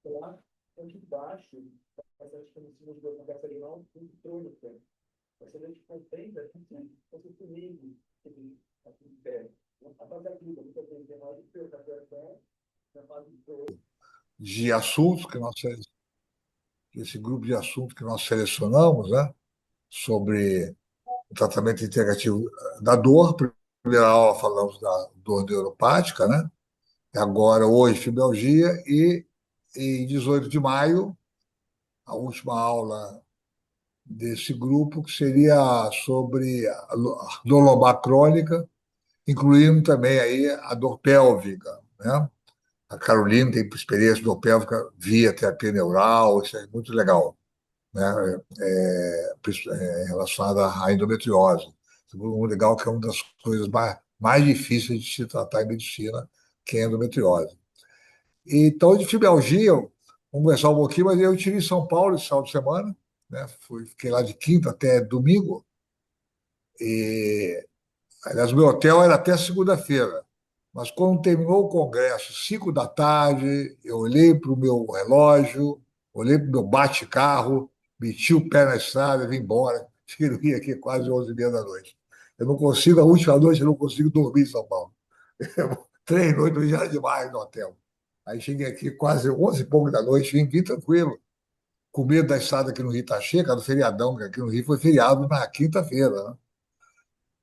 lá, aqui embaixo, essa disposição de conversa ali não muito crônica. Você não compreende você comigo, aqui em pé. A fase aguda, muitas vezes é maior do que a fase na fase de assuntos que nós esse grupo de assuntos que nós selecionamos, né, sobre o tratamento integrativo da dor. Primeira aula falamos da dor neuropática, né? Agora, hoje, fibromialgia, e em 18 de maio, a última aula desse grupo, que seria sobre a dor lombar crônica, incluindo também aí a dor pélvica, né? A Carolina tem experiência de dor pélvica via terapia neural, isso é muito legal, né? Relacionada à endometriose. Isso é muito legal, que é uma das coisas mais difíceis de se tratar em medicina, que é a endometriose. Então, de fibromialgia, vamos conversar um pouquinho, mas eu estive em São Paulo esse final de semana, né? Fiquei lá de quinta até domingo, e, aliás, o meu hotel era até segunda-feira. Mas quando terminou o congresso, 5 da tarde, eu olhei para o meu relógio, olhei para o meu bate-carro, meti o pé na estrada e vim embora. Cheguei aqui quase 11h30 da noite. Eu não consigo, a última noite, eu não consigo dormir em São Paulo. 3 noites já era demais no hotel. Aí cheguei aqui quase 11 e pouco da noite, vim tranquilo, com medo da estrada aqui no Rio tá cheia, do feriadão, que aqui no Rio foi feriado na quinta-feira, né?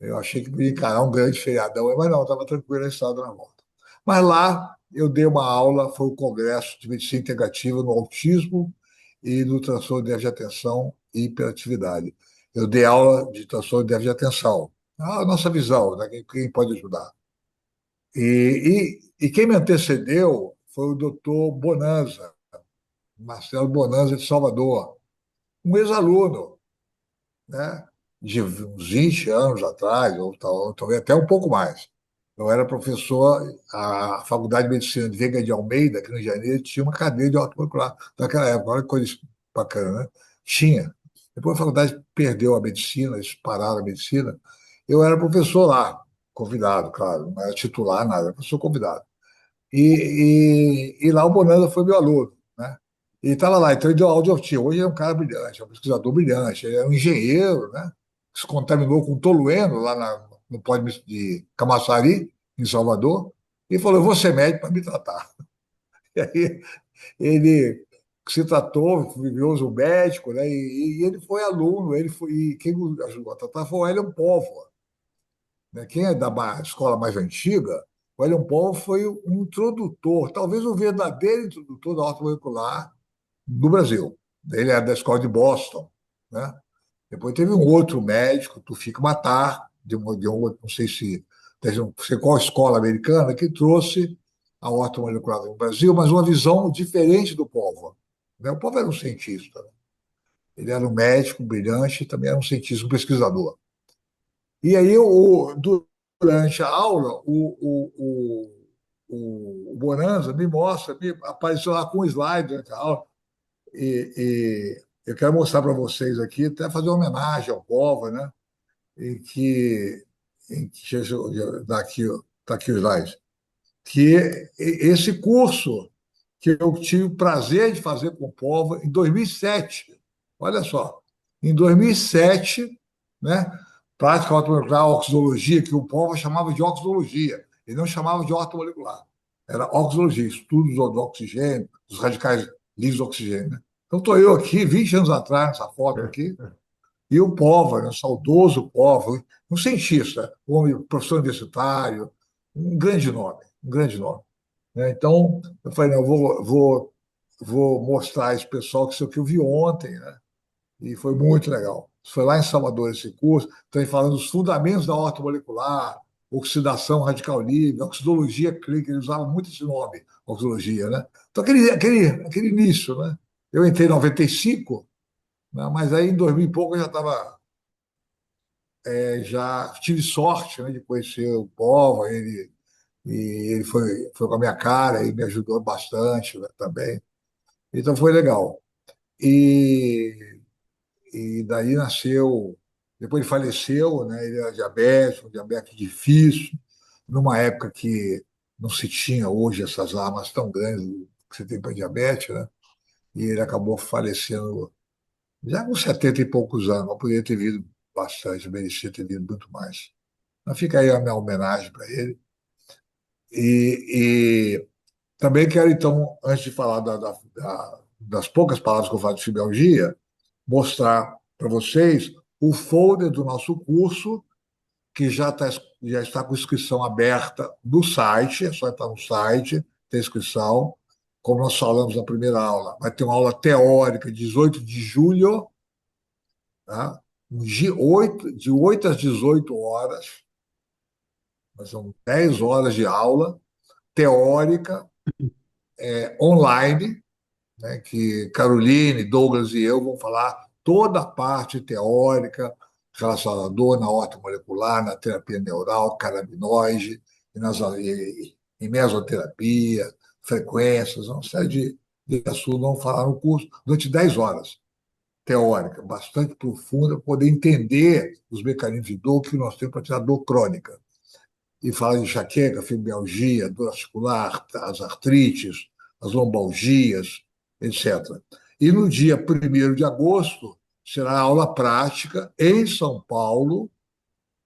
Eu achei que podia encarar um grande feriadão, mas não, estava tranquilo a estrada na volta. Mas lá eu dei uma aula, foi o Congresso de Medicina Integrativa no Autismo e no transtorno de déficit de atenção e hiperatividade. Eu dei aula de transtorno de déficit de atenção. A nossa visão, né? Quem pode ajudar. E quem me antecedeu foi o doutor Bonanza, Marcelo Bonanza de Salvador, um ex-aluno, né, de uns 20 anos atrás, ou talvez até um pouco mais. Eu era professor, a Faculdade de Medicina de Veiga de Almeida, aqui no Rio de Janeiro, tinha uma cadeira de ortomolecular naquela época, olha que coisa bacana, né? Tinha. Depois a faculdade perdeu a medicina, eles pararam a medicina. Eu era professor lá, convidado, claro, não era titular, nada, era professor convidado. E lá o Bonanza foi meu aluno, né? E estava lá, então ele deu aula de ortia. Hoje é um cara brilhante, é um pesquisador brilhante, ele é um engenheiro, né? Se contaminou com tolueno lá no Polo de Camaçari, em Salvador, e falou: Eu vou ser médico para me tratar. E aí ele se tratou, virou um médico, né? E ele foi aluno, e quem o ajudou a tratar foi o Hélio Póvoa, né? Quem é da escola mais antiga, o William Paul foi um introdutor, talvez o verdadeiro introdutor da horta molecular no Brasil. Ele é da escola de Boston, né? Depois teve um outro médico, Tufik Matar, não sei se não sei qual escola americana, que trouxe a horta molecular no Brasil, mas uma visão diferente do Povo, né? O Povo era um cientista, né? Ele era um médico brilhante, também era um cientista, um pesquisador. E aí, durante a aula, o Bonanza me mostra, apareceu lá com um slide durante a aula, e eu quero mostrar para vocês aqui, até fazer uma homenagem ao povo, né? Deixa eu dar aqui, tá aqui o slide, que esse curso que eu tive o prazer de fazer com o povo em 2007, olha só, em 2007, né? Prática ortomolecular, oxidologia, que o povo chamava de oxidologia, ele não chamava de ortomolecular, era oxidologia, estudos do oxigênio, dos radicais livres do oxigênio, né? Então, estou eu aqui, 20 anos atrás, nessa foto aqui, e o Póvoa, né, o saudoso Póvoa, um cientista, um professor universitário, um grande nome, um grande nome, né? Então, eu falei, não, vou mostrar esse pessoal que isso aqui eu vi ontem, né? E foi muito legal. Foi lá em Salvador esse curso, estão falando dos fundamentos da horta molecular, oxidação radical livre, oxidologia clínica, ele usava muito esse nome, oxidologia, né? Então, aquele início, né? Eu entrei em 95, né? Mas aí em 2000 e pouco eu já estava, já tive sorte, né, de conhecer o povo, e ele foi com a minha cara e me ajudou bastante, né, também. Então foi legal. E, e daí nasceu, depois ele faleceu, né, ele era diabético, um diabetes difícil, numa época que não se tinha hoje essas armas tão grandes que você tem para diabetes, né? E ele acabou falecendo já com 70 e poucos anos, mas poderia ter vivido bastante, merecia ter vivido muito mais. Mas fica aí a minha homenagem para ele. E também quero, então, antes de falar das poucas palavras que eu falo de fibromialgia, mostrar para vocês o folder do nosso curso, que já está com inscrição aberta no site, é só entrar no site, tem inscrição. Como nós falamos na primeira aula, vai ter uma aula teórica, 18 de julho, tá? De 8 às 18 horas, são 10 horas de aula teórica, online, né, que Caroline, Douglas e eu vão falar toda a parte teórica relacionada à dor na ortomolecular, na terapia neural, canabinoide, em mesoterapia, frequências, uma série de assuntos vamos falar no curso durante 10 horas, teórica, bastante profunda, para poder entender os mecanismos de dor que nós temos para tirar dor crônica. E fala de enxaqueca, fibromialgia, dor articular, as artrites, as lombalgias, etc. E no dia 1º de agosto será aula prática em São Paulo,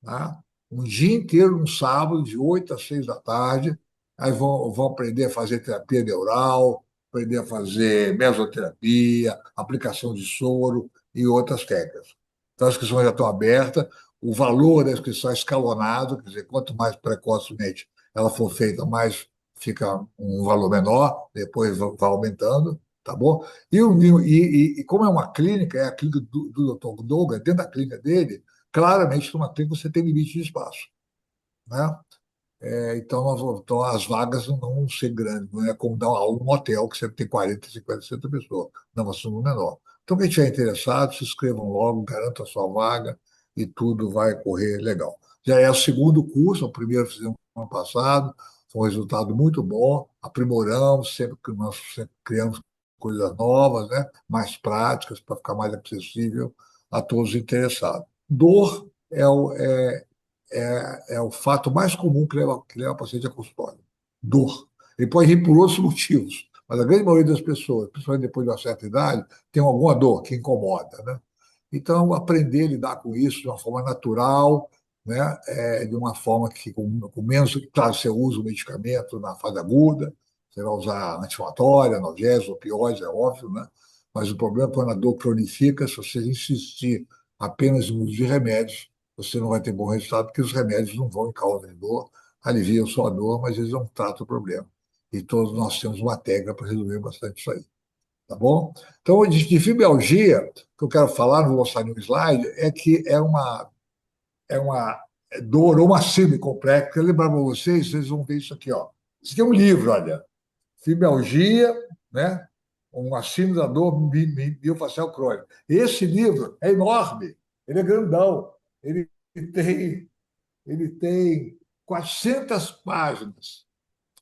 tá? Um dia inteiro, um sábado, de 8 às 6 da tarde. Aí vão aprender a fazer terapia neural, aprender a fazer mesoterapia, aplicação de soro e outras técnicas. Então, as inscrições já estão abertas. O valor da inscrição é escalonado, quer dizer, quanto mais precocemente ela for feita, mais fica um valor menor, depois vai aumentando, tá bom? E como é uma clínica, é a clínica do Dr. Douglas, dentro da clínica dele, claramente, numa clínica você tem limite de espaço, né? Então, as vagas não vão ser grandes, não é como dar uma aula num hotel, que sempre tem 40, 50, 60 pessoas, não, vai ser um número menor. Então, quem estiver interessado, se inscrevam logo, garanta a sua vaga e tudo vai correr legal. Já é o segundo curso, o primeiro fizemos no ano passado, foi um resultado muito bom, aprimoramos, sempre que nós sempre criamos coisas novas, né, mais práticas, para ficar mais acessível a todos os interessados. Dor é o fato mais comum que leva o paciente a consultório. Dor. Ele pode ir por outros motivos, mas a grande maioria das pessoas, principalmente depois de uma certa idade, tem alguma dor que incomoda, né? Então, aprender a lidar com isso de uma forma natural, né? De uma forma que, com menos. Claro, você usa o medicamento na fase aguda, você vai usar anti-inflamatório, analgésico, opioides, é óbvio, né? Mas o problema é quando a dor cronifica, se você insistir apenas no uso de remédios, você não vai ter bom resultado, porque os remédios não vão em causa de dor, aliviam só a dor, mas eles não tratam o problema. E todos nós temos uma técnica para resolver bastante isso aí, tá bom? Então, de fibromialgia, o que eu quero falar, não vou mostrar nenhum slide, é que é uma dor ou uma síndrome complexa. Quero lembrar para vocês vão ver isso aqui, ó. Isso aqui é um livro, olha. Fibromialgia, né? Uma síndrome da dor miofascial crônica. Esse livro é enorme, ele é grandão, ele tem, ele tem 400 páginas.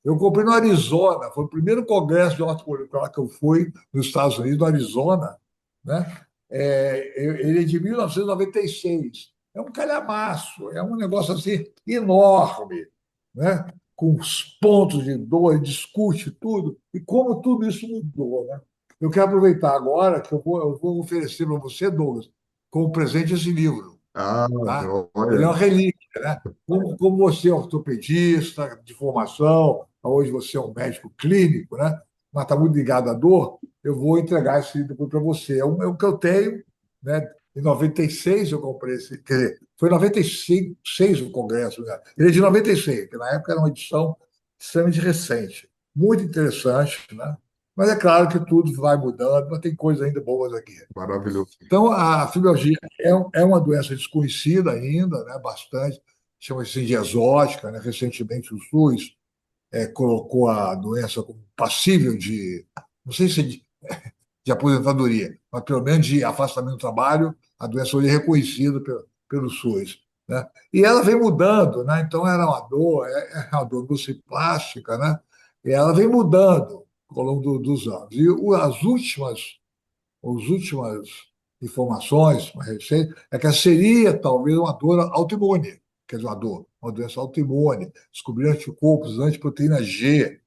Eu comprei no Arizona, foi o primeiro congresso de horticultura que eu fui nos Estados Unidos, no Arizona, né? Ele é de 1996. É um calhamaço, é um negócio assim enorme, né? Com os pontos de dor, ele discute tudo, e como tudo isso mudou, né? Eu quero aproveitar agora que eu vou oferecer para você, Douglas, como presente esse livro, Ah, tá? Ele é uma olha, relíquia, né? Como você é ortopedista de formação, hoje você é um médico clínico, né? Mas está muito ligado à dor, eu vou entregar esse livro para você. É o que eu tenho, né? Em 96 eu comprei esse, quer dizer, foi em 96 o congresso, né? Ele é de 96, que na época era uma edição extremamente recente. Muito interessante, né? Mas é claro que tudo vai mudando, mas tem coisas ainda boas aqui. maravilhoso. Então, a fibromialgia é uma doença desconhecida ainda, né, bastante, chama-se de exótica, né? Recentemente o SUS colocou a doença como passível de, não sei se de aposentadoria, mas pelo menos de afastamento do trabalho, a doença hoje é reconhecida pelo SUS, né? E ela vem mudando, né? Então era uma dor, é uma dor plástica, né? E ela vem mudando ao longo dos anos. E as últimas informações mais recentes é que seria talvez uma dor autoimune. quer dizer, uma doença autoimune, descobriram anticorpos, antiproteína G,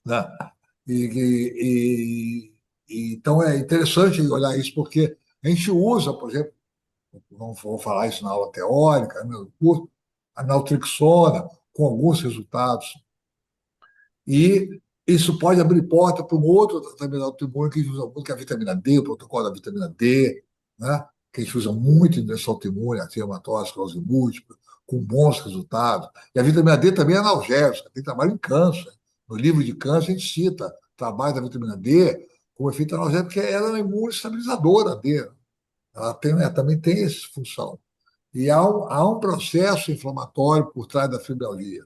né? Então é interessante olhar isso, porque a gente usa, por exemplo, não vou falar isso na aula teórica, no curso, a naltrexona, com alguns resultados. E isso pode abrir porta para um outro tratamento autoimune que a gente usa muito, que é a vitamina D, o protocolo da vitamina D, né? Que a gente usa muito em doença autoimune, a reumatoide, esclerose múltipla, com bons resultados. E a vitamina D também é analgésica, tem trabalho em câncer. No livro de câncer, a gente cita trabalho da vitamina D como efeito analgésico, porque ela é uma imunosstabilizadora D. Ela também tem essa função. E há um processo inflamatório por trás da fibromialgia.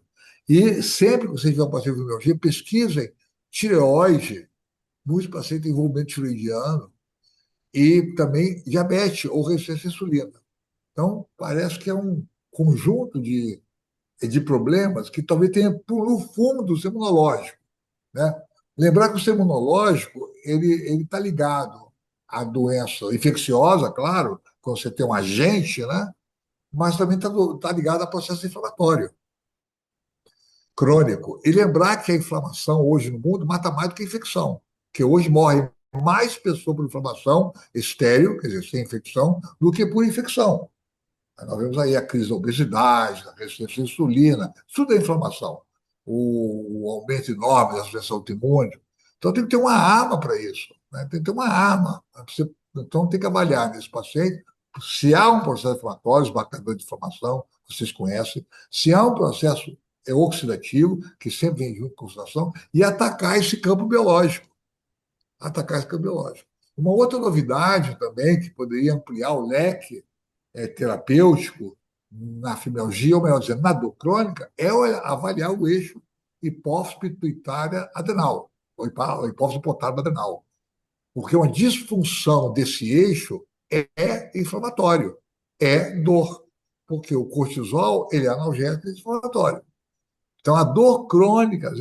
E sempre que você tiver um paciente com fibromialgia, pesquisem tireoide, muitos pacientes têm envolvimento tiroidiano, e também diabetes ou resistência à insulina. Então, parece que é um conjunto de problemas que talvez tenha no fundo do sistema imunológico, né? Lembrar que o sistema imunológico ele está ligado à doença infecciosa, claro, quando você tem um agente, né? Mas também está ligado a processo inflamatório crônico. E lembrar que a inflamação hoje no mundo mata mais do que a infecção, que hoje morrem mais pessoas por inflamação estéril, quer dizer, sem infecção, do que por infecção. Nós vemos aí a crise da obesidade, da resistência à insulina, tudo é inflamação. O aumento enorme das doenças autoimunes. Então tem que ter uma arma para isso, né? Tem que ter uma arma. Então tem que avaliar nesse paciente se há um processo inflamatório, os marcadores de inflamação, vocês conhecem, se há um processo oxidativo, que sempre vem junto com a oxidação, e atacar esse campo biológico. Atacar esse campo biológico. Uma outra novidade também, que poderia ampliar o leque terapêutico na fibromialgia, ou melhor dizendo, na dor crônica, é avaliar o eixo hipófise pituitária adenal, ou hipófise hipotálamo adenal. Porque uma disfunção desse eixo é inflamatório, é dor. Porque o cortisol, ele é analgésico e inflamatório. Então, a dor crônica,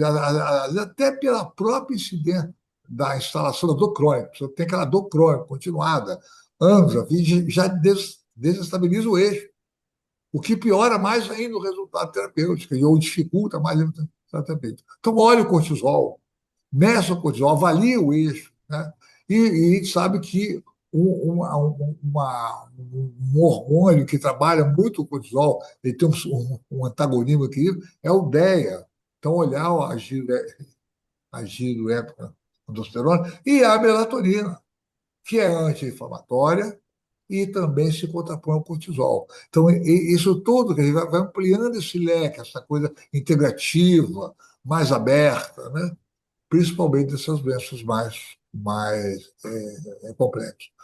até pela própria incidência da instalação da dor crônica, você tem aquela dor crônica continuada, anos, a fim, já desestabiliza o eixo, o que piora mais ainda o resultado terapêutico, ou dificulta mais ainda o resultado terapêutico. Então, olha o cortisol, meça o cortisol, avalia o eixo, né? E sabe que um hormônio que trabalha muito o cortisol, ele tem um antagonismo aqui, é o DEA. Então, olhar a giroépoca-aldosterona e a melatonina, que é anti-inflamatória e também se contrapõe ao cortisol. Então, isso tudo que a gente vai ampliando esse leque, essa coisa integrativa, mais aberta, né? Principalmente dessas doenças mais complexas.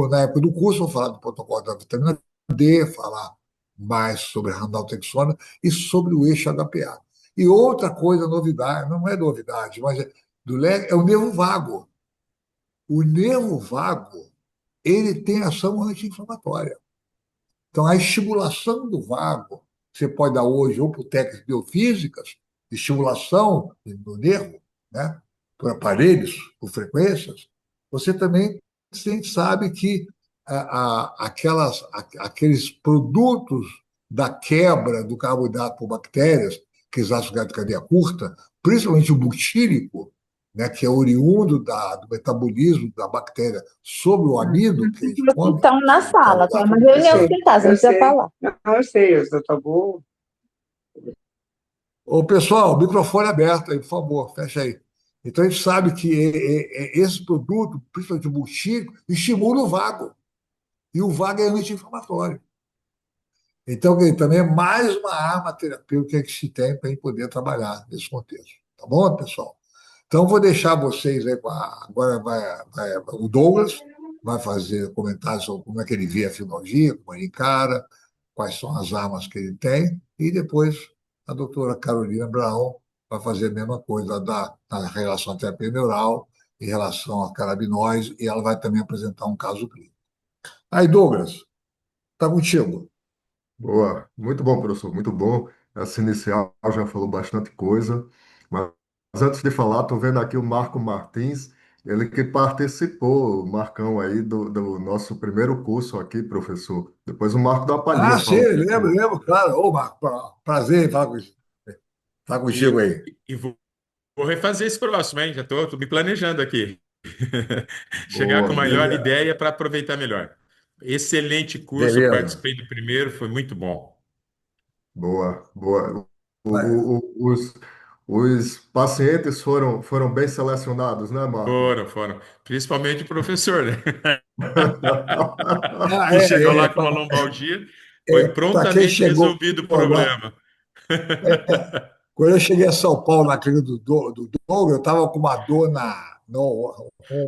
Na época do curso, vou falar do protocolo da vitamina D, falar mais sobre a ranaltrexona e sobre o eixo HPA. E outra coisa, novidade, não é novidade, mas do leque, é o nervo vago. O nervo vago, ele tem ação anti-inflamatória. Então, a estimulação do vago, você pode dar hoje ou por técnicas biofísicas, de estimulação do nervo, né? Por aparelhos, por frequências, você também sabe que aqueles produtos da quebra do carboidrato por bactérias, que exatam de cadeia curta, principalmente o butírico, né, que é oriundo do metabolismo da bactéria sobre o amido que a gente come, Estão na sobre o sala, tem carboidrato. uma Eu reunião sei, aqui em casa, não eu precisa sei. falar. Não, eu sei, eu só vou. Ô, pessoal, microfone aberto aí, por favor, fecha aí. Então, a gente sabe que esse produto, principalmente o butírico, estimula o vago. E o vago é anti-inflamatório. Então, ele também é mais uma arma terapêutica que se tem para poder trabalhar nesse contexto. Tá bom, pessoal? Então, vou deixar vocês aí agora o Douglas vai fazer comentários sobre como é que ele vê a fibromialgia, como ele encara, quais são as armas que ele tem, e depois a doutora Carolina Brown vai fazer a mesma coisa na relação à terapia neural, em relação a canabinoides, e ela vai também apresentar um caso clínico. Aí, Douglas, está contigo. Boa, muito bom, professor, muito bom. Essa inicial já falou bastante coisa, mas antes de falar, estou vendo aqui o Marco Martins, Ele que participou, o Marcão aí, do nosso primeiro curso aqui, professor. Depois o Marco da Palhinha Ah, sim, falou. lembro, lembro, claro. Ô, Marco, prazer em falar contigo E, aí. e vou refazer esse próximo, hein? Já estou me planejando aqui. Chegar com Boa, melhor Beleza. ideia para aproveitar melhor. Excelente curso, eu Beleza. participei do primeiro, foi muito bom. boa, boa. Vai. Os pacientes foram bem selecionados, né, Marco? Foram. Principalmente o professor, né? Ah, Que chegou lá com uma Para lombalgia, foi quem prontamente chegou resolvido o agora, problema. quando eu cheguei a São Paulo, na clínica do Douglas, eu estava com uma dor no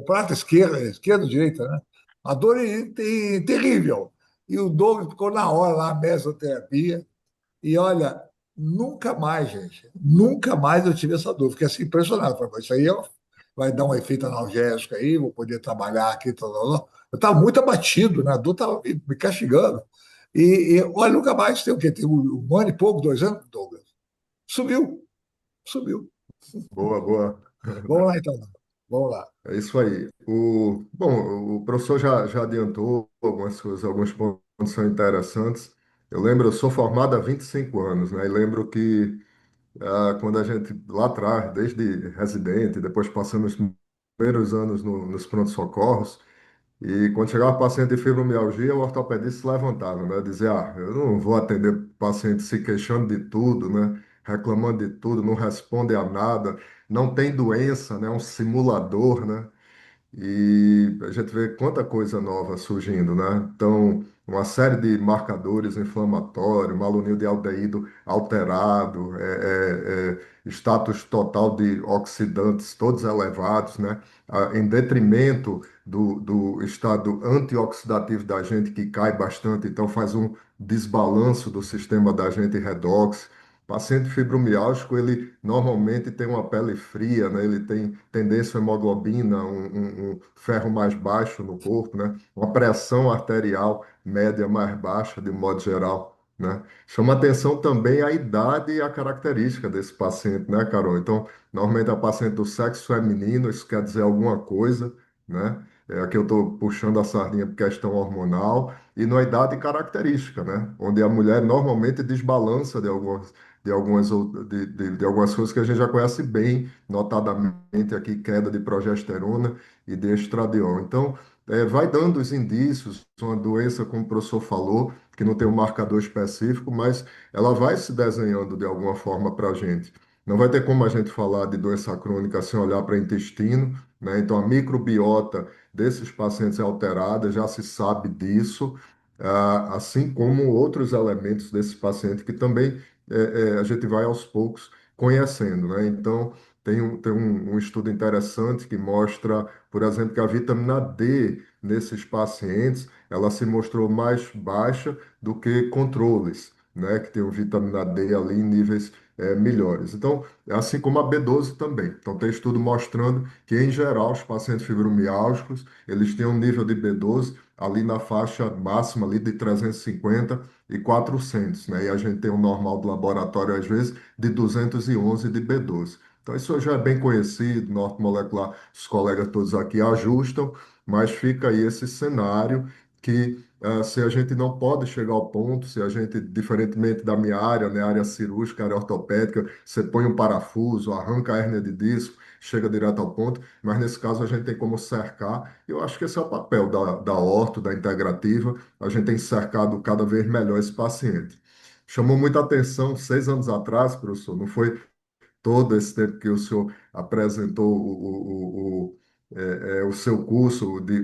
prato esquerdo, direita, né? Uma dor terrível. E o Douglas ficou na hora lá, mesoterapia. E olha, nunca mais, gente, nunca mais eu tive essa dor. Fiquei assim impressionado. Falei, "Mas isso aí vai dar um efeito analgésico aí, vou poder trabalhar aqui. Tal, tal, tal." Eu estava muito abatido, né? A dor estava me castigando. Olha, nunca mais tem o quê? Tem um ano e pouco, 2 anos, Douglas. Subiu, subiu. Boa, boa. Vamos lá então. Vamos lá. É isso aí. Bom, o professor já adiantou algumas coisas, alguns pontos são interessantes. Eu lembro, eu sou formado há 25 anos, né? E lembro que quando a gente, lá atrás, desde residente, depois passando os primeiros anos nos prontos-socorros, e quando chegava paciente de fibromialgia, o ortopedista se levantava, né? Dizia, eu não vou atender paciente se queixando de tudo, né? Reclamando de tudo, não responde a nada, não tem doença, né? É um simulador, né? E a gente vê quanta coisa nova surgindo, né? Então, uma série de marcadores inflamatórios, malonil de aldeído alterado, status total de oxidantes todos elevados, né? Em detrimento do estado antioxidativo da gente, que cai bastante, então faz um desbalanço do sistema da gente redox. Paciente fibromialgico, ele normalmente tem uma pele fria, né? Ele tem tendência à hemoglobina, um ferro mais baixo no corpo, né? Uma pressão arterial média mais baixa, de modo geral, né? Chama atenção também a idade e a característica desse paciente, né, Carol? Então, normalmente a paciente do sexo feminino, isso quer dizer alguma coisa, né? Aqui eu estou puxando a sardinha por questão hormonal e na idade característica, né? Onde a mulher normalmente desbalança de algumas coisas que a gente já conhece bem, notadamente aqui queda de progesterona e de estradiol. Então, vai dando os indícios, uma doença, como o professor falou, que não tem um marcador específico, mas ela vai se desenhando de alguma forma para a gente. Não vai ter como a gente falar de doença crônica sem olhar para o intestino, né? Então, a microbiota desses pacientes é alterada, já se sabe disso, assim como outros elementos desse paciente que também a gente vai aos poucos conhecendo, né? Então, tem um estudo interessante que mostra, por exemplo, que a vitamina D nesses pacientes, ela se mostrou mais baixa do que controles, né? Que tem o vitamina D ali em níveis melhores. Então, assim como a B12 também. Então, tem estudo mostrando que, em geral, os pacientes fibromialgicos, eles têm um nível de B12 ali na faixa máxima ali de 350 e 400, né? E a gente tem um normal do laboratório, às vezes, de 211 de B12. Então, isso já é bem conhecido, norte molecular, os colegas todos aqui ajustam, mas fica aí esse cenário que, se a gente não pode chegar ao ponto, se a gente, diferentemente da minha área, né, área cirúrgica, área ortopédica, você põe um parafuso, arranca a hérnia de disco, chega direto ao ponto, mas nesse caso a gente tem como cercar. Eu acho que esse é o papel da orto, da integrativa, a gente tem cercado cada vez melhor esse paciente. Chamou muita atenção 6 anos atrás, professor, não foi todo esse tempo que o senhor apresentou o seu curso de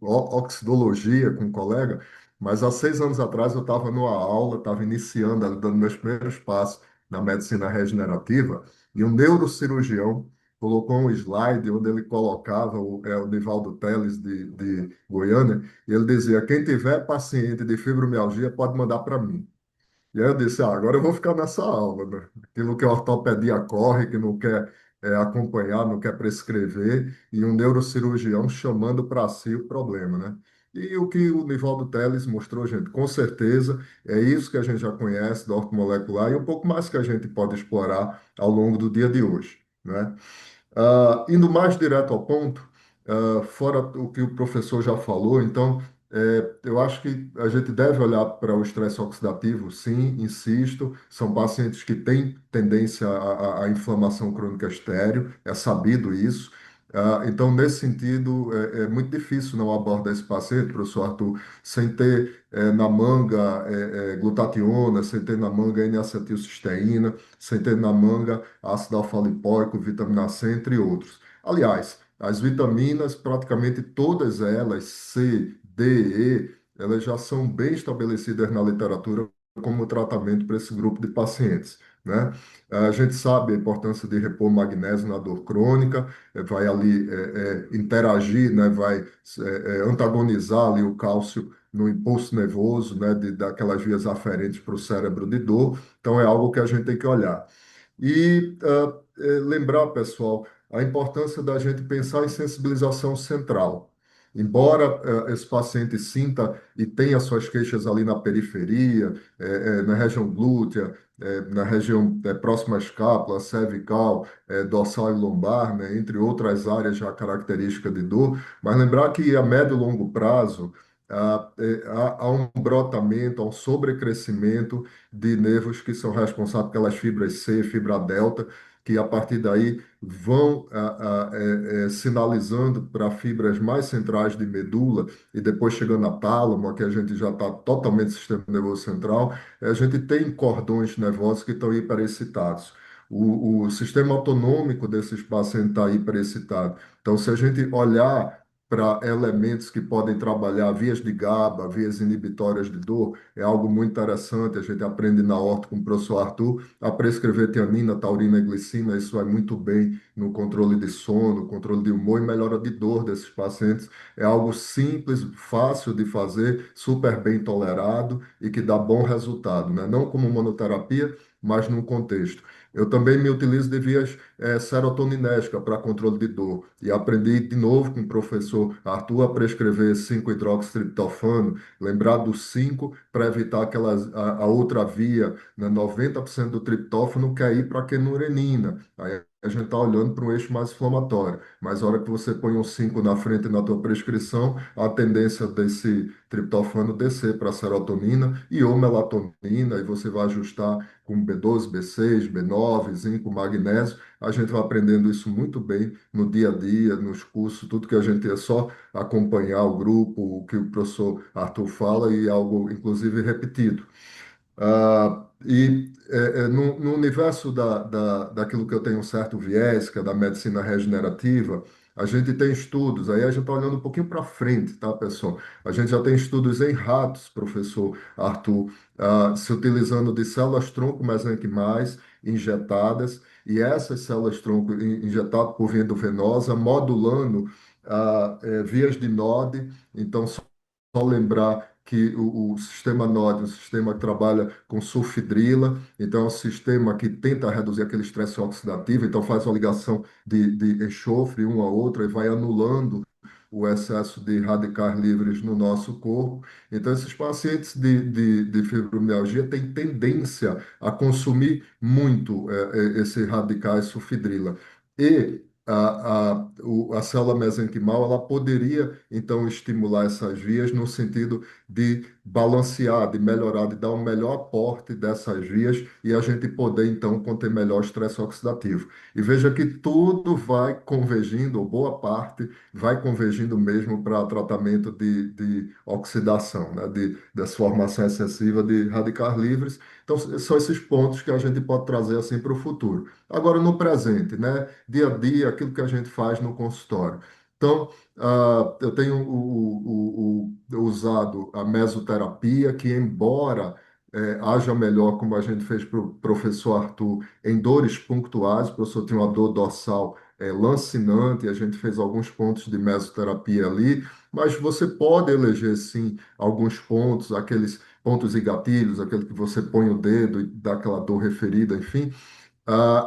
oxidologia com um colega, mas há 6 anos atrás eu estava numa aula, estava iniciando, dando meus primeiros passos na medicina regenerativa, e um neurocirurgião colocou um slide onde ele colocava o Nivaldo Teles de Goiânia, e ele dizia: quem tiver paciente de fibromialgia pode mandar para mim. E aí eu disse, agora eu vou ficar nessa aula, né? Aquilo que a ortopedia corre, que não quer acompanhar, não quer prescrever, e um neurocirurgião chamando para si o problema, né? E o que o Nivaldo Teles mostrou, gente, com certeza é isso que a gente já conhece da ortomolecular e um pouco mais que a gente pode explorar ao longo do dia de hoje, né? Indo mais direto ao ponto, fora o que o professor já falou, então, eu acho que a gente deve olhar para o estresse oxidativo, sim, insisto, são pacientes que têm tendência à inflamação crônica estéril, é sabido isso. Então, nesse sentido, é muito difícil não abordar esse paciente, professor Arthur, sem ter na manga glutationa, sem ter na manga N-acetilcisteína, sem ter na manga ácido alfa-lipoico, vitamina C, entre outros. Aliás, as vitaminas, praticamente todas elas, C, D, E, elas já são bem estabelecidas na literatura como tratamento para esse grupo de pacientes, né? A gente sabe a importância de repor magnésio na dor crônica, vai ali interagir, né? Vai antagonizar ali o cálcio no impulso nervoso, né? Daquelas vias aferentes para o cérebro de dor. Então é algo que a gente tem que olhar. E lembrar, pessoal, a importância da gente pensar em sensibilização central. Embora esse paciente sinta e tenha suas queixas ali na periferia, na região glútea, na região próxima à escápula, cervical, dorsal e lombar, né, entre outras áreas já características de dor, mas lembrar que a médio e longo prazo há um brotamento, há um sobrecrescimento de nervos que são responsáveis pelas fibras C, fibra delta, que a partir daí vão sinalizando para fibras mais centrais de medula e depois chegando a tálamo, que a gente já está totalmente sistema nervoso central, a gente tem cordões nervosos que estão hiperexcitados. O sistema autonômico desses pacientes está hiperexcitado. Então, se a gente olhar para elementos que podem trabalhar vias de GABA, vias inibitórias de dor, é algo muito interessante. A gente aprende na horta com o professor Arthur a prescrever tianina, taurina e glicina. Isso vai muito bem no controle de sono, controle de humor e melhora de dor desses pacientes. É algo simples, fácil de fazer, super bem tolerado e que dá bom resultado, né? Não como monoterapia, mas num contexto. Eu também me utilizo de vias serotoninérgicas para controle de dor. E aprendi de novo com o professor Arthur a prescrever 5-hidroxitriptofano, lembrar do 5 para evitar a outra via, né? 90% do triptófano quer ir para a quenurenina. Aí a gente está olhando para um eixo mais inflamatório. Mas a hora que você põe um 5 na frente na tua prescrição, a tendência desse triptofano descer para a serotonina e ou melatonina, e você vai ajustar com B12, B6, B9, zinco, magnésio. A gente vai aprendendo isso muito bem no dia a dia, nos cursos, tudo que a gente é só acompanhar o grupo, o que o professor Arthur fala e algo, inclusive, repetido. No universo daquilo que eu tenho um certo viés, que é da medicina regenerativa, a gente tem estudos, aí a gente está olhando um pouquinho para frente, tá, pessoal? A gente já tem estudos em ratos, professor Arthur, se utilizando de células-tronco mesenquimais injetadas, e essas células-tronco injetadas por via endovenosa, modulando vias de Node. Então, só lembrar que o sistema NOD é um sistema que trabalha com sulfidrila, então é um sistema que tenta reduzir aquele estresse oxidativo, então faz uma ligação de enxofre uma a outra e vai anulando o excesso de radicais livres no nosso corpo. Então, esses pacientes de fibromialgia têm tendência a consumir muito esses radicais sulfidrila. E a célula mesenquimal ela poderia então estimular essas vias no sentido de balancear, de melhorar, de dar um melhor aporte dessas vias e a gente poder então conter melhor o estresse oxidativo. E veja que tudo vai convergindo, ou boa parte vai convergindo mesmo para tratamento de oxidação, né? Dessa formação excessiva de radicais livres. Então, são esses pontos que a gente pode trazer assim para o futuro. Agora, no presente, né? Dia a dia, aquilo que a gente faz no consultório. Então, eu tenho usado a mesoterapia, que embora haja melhor, como a gente fez para o professor Arthur, em dores pontuais, o professor tinha uma dor dorsal lancinante, a gente fez alguns pontos de mesoterapia ali, mas você pode eleger, sim, alguns pontos, aqueles pontos e gatilhos, aquele que você põe o dedo e dá aquela dor referida, enfim.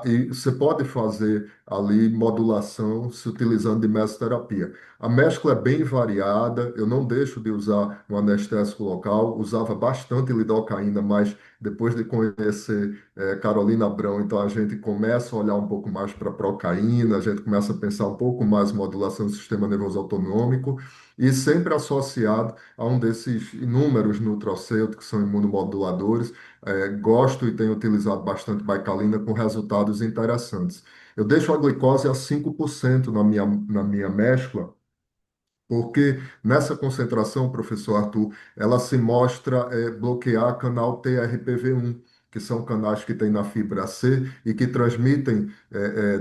E você pode fazer ali modulação se utilizando de mesoterapia. A mescla é bem variada, eu não deixo de usar um anestésico local, usava bastante lidocaína, mas depois de conhecer Carolina Abrão, então a gente começa a olhar um pouco mais para a procaína, a gente começa a pensar um pouco mais em modulação do sistema nervoso autonômico, e sempre associado a um desses inúmeros nutracêuticos que são imunomoduladores. Gosto e tenho utilizado bastante baicalina com resultados interessantes. Eu deixo a glicose a 5% na minha mescla, porque nessa concentração, professor Arthur, ela se mostra bloquear canal TRPV1, que são canais que tem na fibra C e que transmitem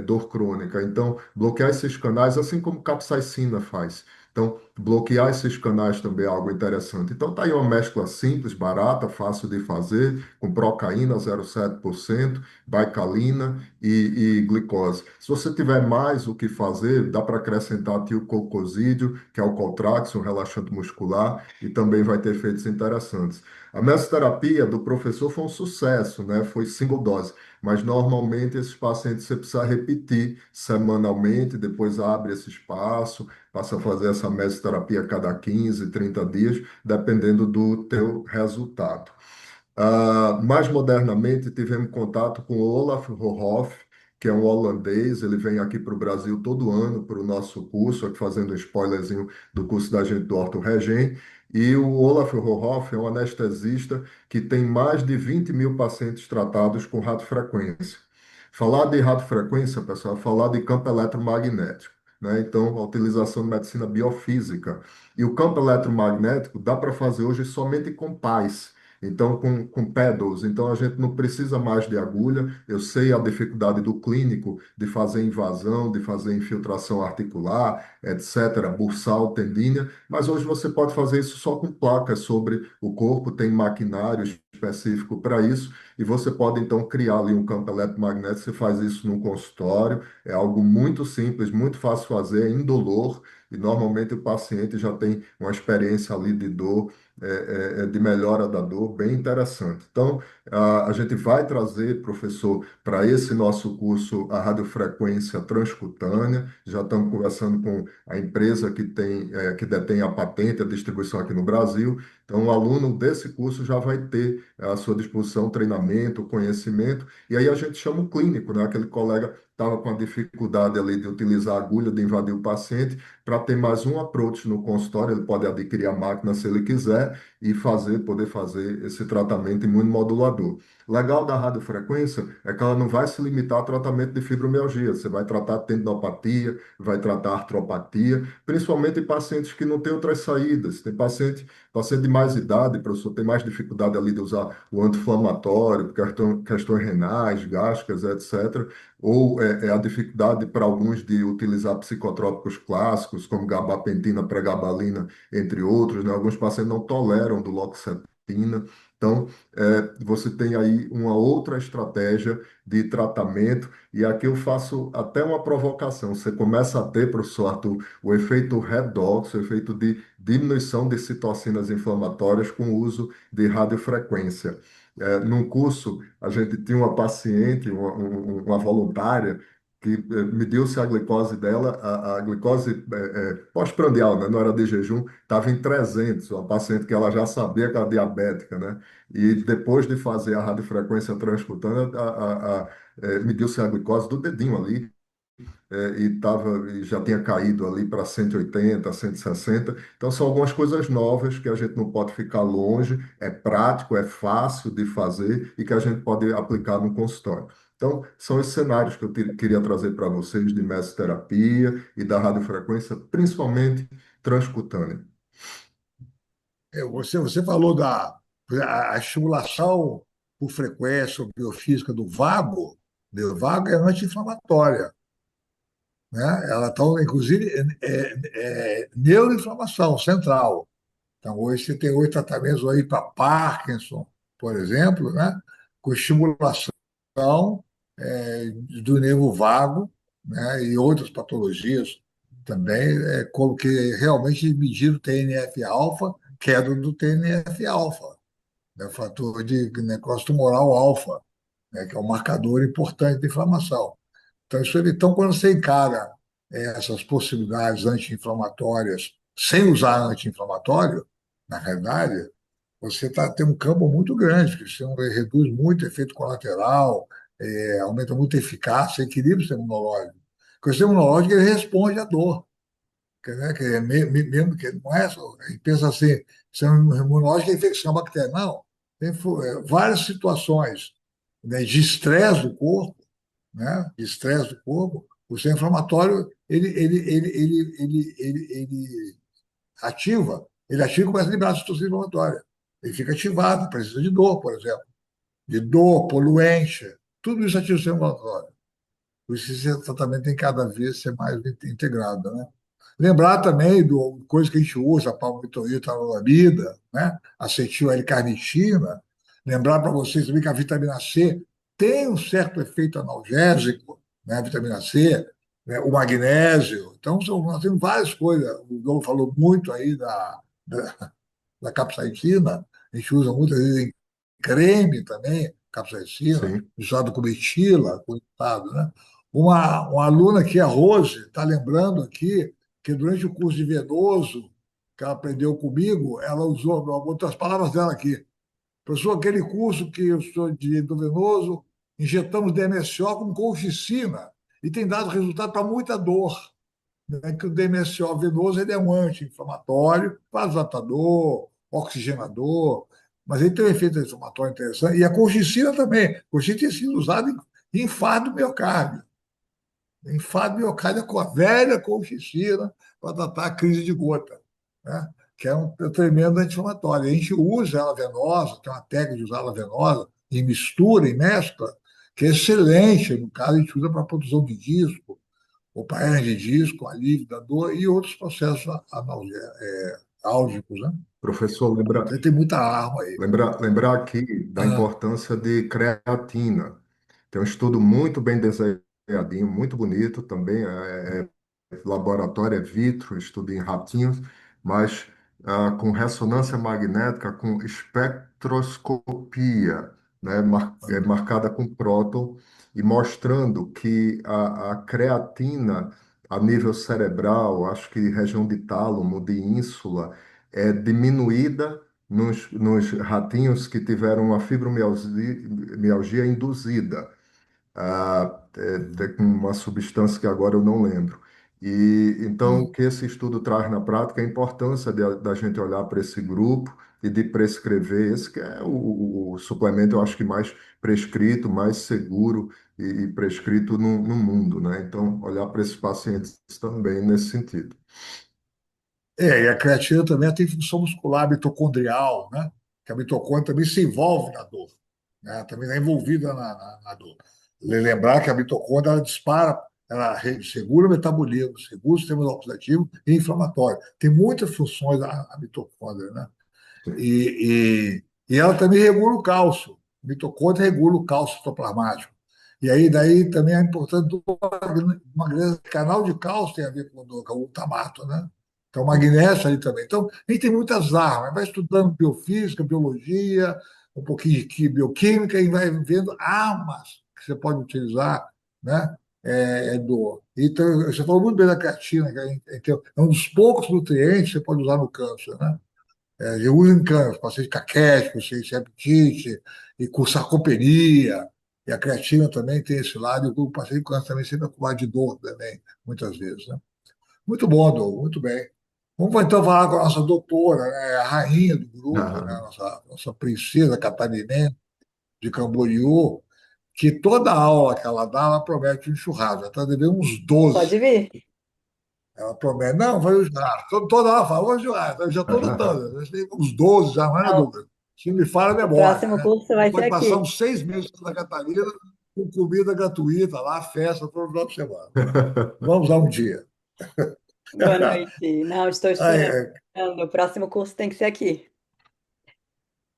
dor crônica. Então, bloquear esses canais, assim como capsaicina faz. Então, bloquear esses canais também é algo interessante. Então, tá aí uma mescla simples, barata, fácil de fazer, com procaína 0,7%, baicalina e glicose. Se você tiver mais o que fazer, dá para acrescentar tilcocosídeo, que é o Coltrax, um relaxante muscular, e também vai ter efeitos interessantes. A mesoterapia do professor foi um sucesso, né? Foi single dose, mas normalmente esses pacientes você precisa repetir semanalmente, depois abre esse espaço, passa a fazer essa mesoterapia a cada 15, 30 dias, dependendo do teu resultado. Mais modernamente, tivemos contato com o Olaf Rohoff, que é um holandês. Ele vem aqui para o Brasil todo ano para o nosso curso, aqui fazendo um spoilerzinho do curso da gente do Horto Regen. E o Olaf Rohoff é um anestesista que tem mais de 20 mil pacientes tratados com radiofrequência. Falar de radiofrequência, pessoal, é falar de campo eletromagnético, né? Então, a utilização de medicina biofísica. E o campo eletromagnético dá para fazer hoje somente com pás. Então, com pedals, então a gente não precisa mais de agulha. Eu sei a dificuldade do clínico de fazer invasão, de fazer infiltração articular, etc., bursal, tendínea, mas hoje você pode fazer isso só com placas sobre o corpo, tem maquinário específico para isso, e você pode então criar ali um campo eletromagnético. Você faz isso num consultório, é algo muito simples, muito fácil de fazer, é indolor, e normalmente o paciente já tem uma experiência ali de dor de melhora da dor bem interessante. Então, a gente vai trazer, professor, para esse nosso curso a radiofrequência transcutânea. Já estamos conversando com a empresa que detém a patente, a distribuição aqui no Brasil. Então, o aluno desse curso já vai ter à sua disposição treinamento, conhecimento, e aí a gente chama o clínico, né? Aquele colega estava com a dificuldade ali de utilizar a agulha, de invadir o paciente, para ter mais um approach no consultório. Ele pode adquirir a máquina se ele quiser e poder fazer esse tratamento imunomodulador. Legal da radiofrequência é que ela não vai se limitar ao tratamento de fibromialgia. Você vai tratar tendinopatia, vai tratar artropatia, principalmente em pacientes que não têm outras saídas. Tem paciente de mais idade, professor, tem mais dificuldade ali de usar o anti-inflamatório, questões renais, gástricas, etc. Ou a dificuldade para alguns de utilizar psicotrópicos clássicos, como gabapentina, pregabalina, entre outros, né? Alguns pacientes não toleram duloxetina. Então, você tem aí uma outra estratégia de tratamento, e aqui eu faço até uma provocação. Você começa a ter, professor Arthur, o efeito redox, o efeito de diminuição de citocinas inflamatórias com o uso de radiofrequência. Num curso, a gente tinha uma paciente, uma voluntária, que mediu-se a glicose dela, a glicose pós-prandial, né? Não era de jejum, estava em 300, uma paciente que ela já sabia que era diabética, né? E depois de fazer a radiofrequência transcutânea, mediu-se a glicose do dedinho ali, e já tinha caído ali para 180, 160. Então, são algumas coisas novas que a gente não pode ficar longe, é prático, é fácil de fazer e que a gente pode aplicar no consultório. Então, são esses cenários que eu queria trazer para vocês de mesoterapia e da radiofrequência, principalmente transcutânea. Você falou a estimulação por frequência biofísica do vago é anti-inflamatória, né? Ela está, inclusive, neuroinflamação central. Então, hoje você tem oito tratamentos aí para Parkinson, por exemplo, né? Com estimulação do nervo vago, né? E outras patologias também, como que realmente medir o TNF-alfa, queda do TNF-alfa, né? Fator de necrópsia tumoral alfa, né? Que é um marcador importante de inflamação. Então, quando você encara essas possibilidades anti-inflamatórias sem usar anti-inflamatório, na realidade, tem um campo muito grande, que você reduz muito efeito colateral, aumenta muito a eficácia, equilibra o sistema imunológico. Porque o sistema imunológico ele responde à dor. Que é mesmo que não é só. A gente pensa assim, sistema imunológico é infecção bacteriana. Não. Tem várias situações, né, de estresse do corpo, né, de estresse do corpo. O sistema inflamatório ele ele ativa e começa a liberar a citocina inflamatória. Ele fica ativado, precisa de dor, por exemplo, de dor, poluente, tudo isso ativa o sistema inflamatório. Por isso esse tratamento tem cada vez ser mais integrado, né? Lembrar também do coisa que a gente usa, palmitoril, talolamida, né? Acetil L-carnitina. Lembrar para vocês também que a vitamina C tem um certo efeito analgésico, né? A vitamina C, né? O magnésio. Então, nós temos várias coisas. O Dom falou muito aí da capsaicina, a gente usa muitas vezes em creme também, capsaicina, Sim, usado com metila, coitado, né? Uma aluna aqui, a Rose, está lembrando aqui que durante o curso de venoso que ela aprendeu comigo, ela usou, botou as palavras dela aqui. Professor, aquele curso que eu sou de do venoso, injetamos DMSO com colchicina e tem dado resultado para muita dor, né, que o DMSO venoso ele é um anti-inflamatório, vasodilatador, oxigenador, mas ele tem um efeito inflamatório interessante. E a colchicina também. A colchicina tem sido usada em infarto do miocárdio. Infarto do miocárdio é com a velha colchicina para tratar a crise de gota, né? Que é um tremendo anti-inflamatório. A gente usa ela venosa, tem uma técnica de usar ela venosa, em mistura, em mescla, que é excelente. No caso, a gente usa para produção de disco, ou para hernia de disco, alívio da dor e outros processos álgicos, né? professor, Então, tem muita arma aí. lembrar aqui da Ah, importância de creatina. Tem um estudo muito bem desenhadinho, muito bonito também. Laboratório é vitro, estudo em ratinhos, mas com ressonância magnética, com espectroscopia, né, marcada com próton, e mostrando que a creatina a nível cerebral, acho que região de tálamo, de ínsula, é diminuída nos ratinhos que tiveram uma fibromialgia induzida, com uma substância que agora eu não lembro. E então, o que esse estudo traz na prática é a importância da gente olhar para esse grupo e de prescrever esse, que é o suplemento, eu acho que mais prescrito, mais seguro e prescrito no mundo, né? Então, olhar para esses pacientes também nesse sentido. e a creatina também tem função muscular mitocondrial, né? Que a mitocôndria também se envolve na dor, né? Também está envolvida na dor. Lembrar que a mitocôndria ela dispara, ela segura o metabolismo, segura o sistema oxidativo e inflamatório. Tem muitas funções a mitocôndria, né? Sim. E ela também regula o cálcio. A mitocôndria regula o cálcio citoplasmático. E aí, daí também é importante do canal de cálcio tem a ver com o glutamato, né? Então, magnésio ali também. Então, a gente tem muitas armas, vai estudando biofísica, biologia, um pouquinho de bioquímica e vai vendo armas que você pode utilizar, né? Então, você falou muito bem da creatina, que é um dos poucos nutrientes que você pode usar no câncer, né? Eu uso em câncer, paciente caquético, sem apetite, e com sarcopenia, e a creatina também tem esse lado, e o paciente com câncer também sempre com lado de dor também, muitas vezes, né? Muito bom, Dô, muito bem. Vamos então falar com a nossa doutora, né, a rainha do grupo, né, Ah, nossa princesa catarinense de Camboriú, que toda aula que ela dá, ela promete um churrasco. Ela está devendo uns 12. Pode vir. Ela promete, não, vai o churrasco. Toda hora fala, vamos churrasco. Eu já estou notando. Eu tenho uns 12 já, não é Não, dúvida. Se me fala a o memória, próximo né? curso A gente vai ser pode passar aqui. uns 6 meses em Santa Catarina com comida gratuita lá, festa todo final de semana. Vamos lá um dia. Boa noite. Não, estou Ai, esperando. O próximo curso tem que ser aqui.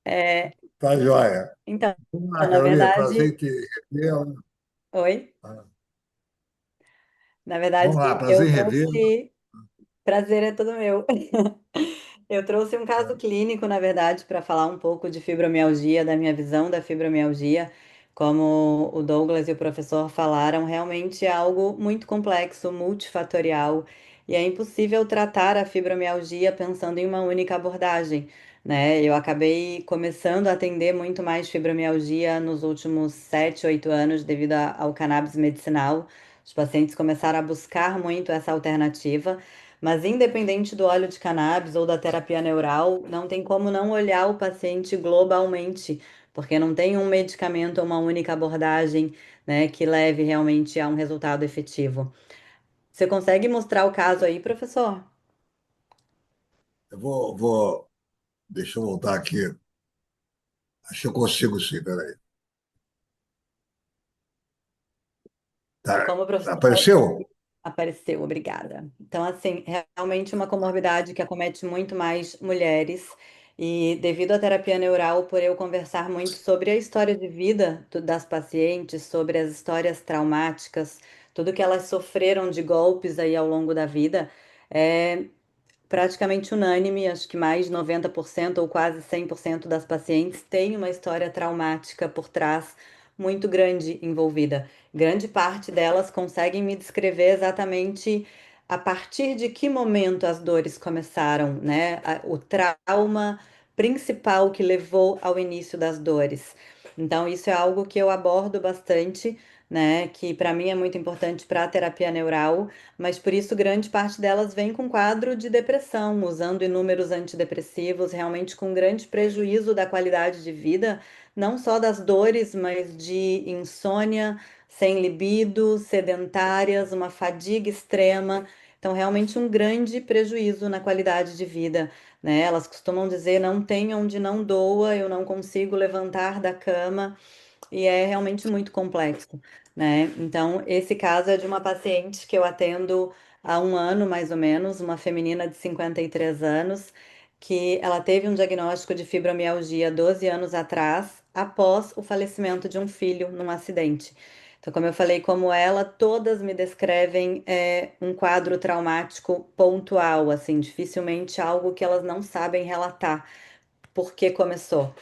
É, tá joia. então, Vamos lá, na Carolina. Prazer verdade, em te rever. oi. Na verdade, Vamos lá, prazer eu em rever. trouxe. Prazer é todo meu. Eu trouxe um caso clínico, na verdade, para falar um pouco de fibromialgia, da minha visão da fibromialgia. Como o Douglas e o professor falaram, realmente é algo muito complexo, multifatorial, e é impossível tratar a fibromialgia pensando em uma única abordagem. né? Eu acabei começando a atender muito mais fibromialgia nos últimos 7, 8 anos devido ao cannabis medicinal. Os pacientes começaram a buscar muito essa alternativa, mas independente do óleo de cannabis ou da terapia neural, não tem como não olhar o paciente globalmente, porque não tem um medicamento ou uma única abordagem, né, que leve realmente a um resultado efetivo. Você consegue mostrar o caso aí, professor? Deixa eu voltar aqui. Acho que eu consigo sim, peraí. Tá, Como o professor apareceu? apareceu, obrigada. Então, assim, realmente uma comorbidade que acomete muito mais mulheres. E devido à terapia neural, por eu conversar muito sobre a história de vida das pacientes, sobre as histórias traumáticas, tudo que elas sofreram de golpes aí ao longo da vida, é praticamente unânime, acho que mais de 90% ou quase 100% das pacientes têm uma história traumática por trás muito grande envolvida. Grande parte delas conseguem me descrever exatamente a partir de que momento as dores começaram, né? O trauma principal que levou ao início das dores. Então, isso é algo que eu abordo bastante, né? Que para mim é muito importante para a terapia neural, mas por isso grande parte delas vem com quadro de depressão, usando inúmeros antidepressivos, realmente com grande prejuízo da qualidade de vida, não só das dores, mas de insônia, sem libido, sedentárias, uma fadiga extrema. Então, realmente um grande prejuízo na qualidade de vida, né? Elas costumam dizer: não tem onde não doa, eu não consigo levantar da cama e é realmente muito complexo, né? Então, esse caso é de uma paciente que eu atendo há um ano, mais ou menos, uma feminina de 53 anos, que ela teve um diagnóstico de fibromialgia 12 anos atrás, após o falecimento de um filho num acidente. Então, como eu falei, como ela, todas me descrevem um quadro traumático pontual, assim, dificilmente algo que elas não sabem relatar por que começou.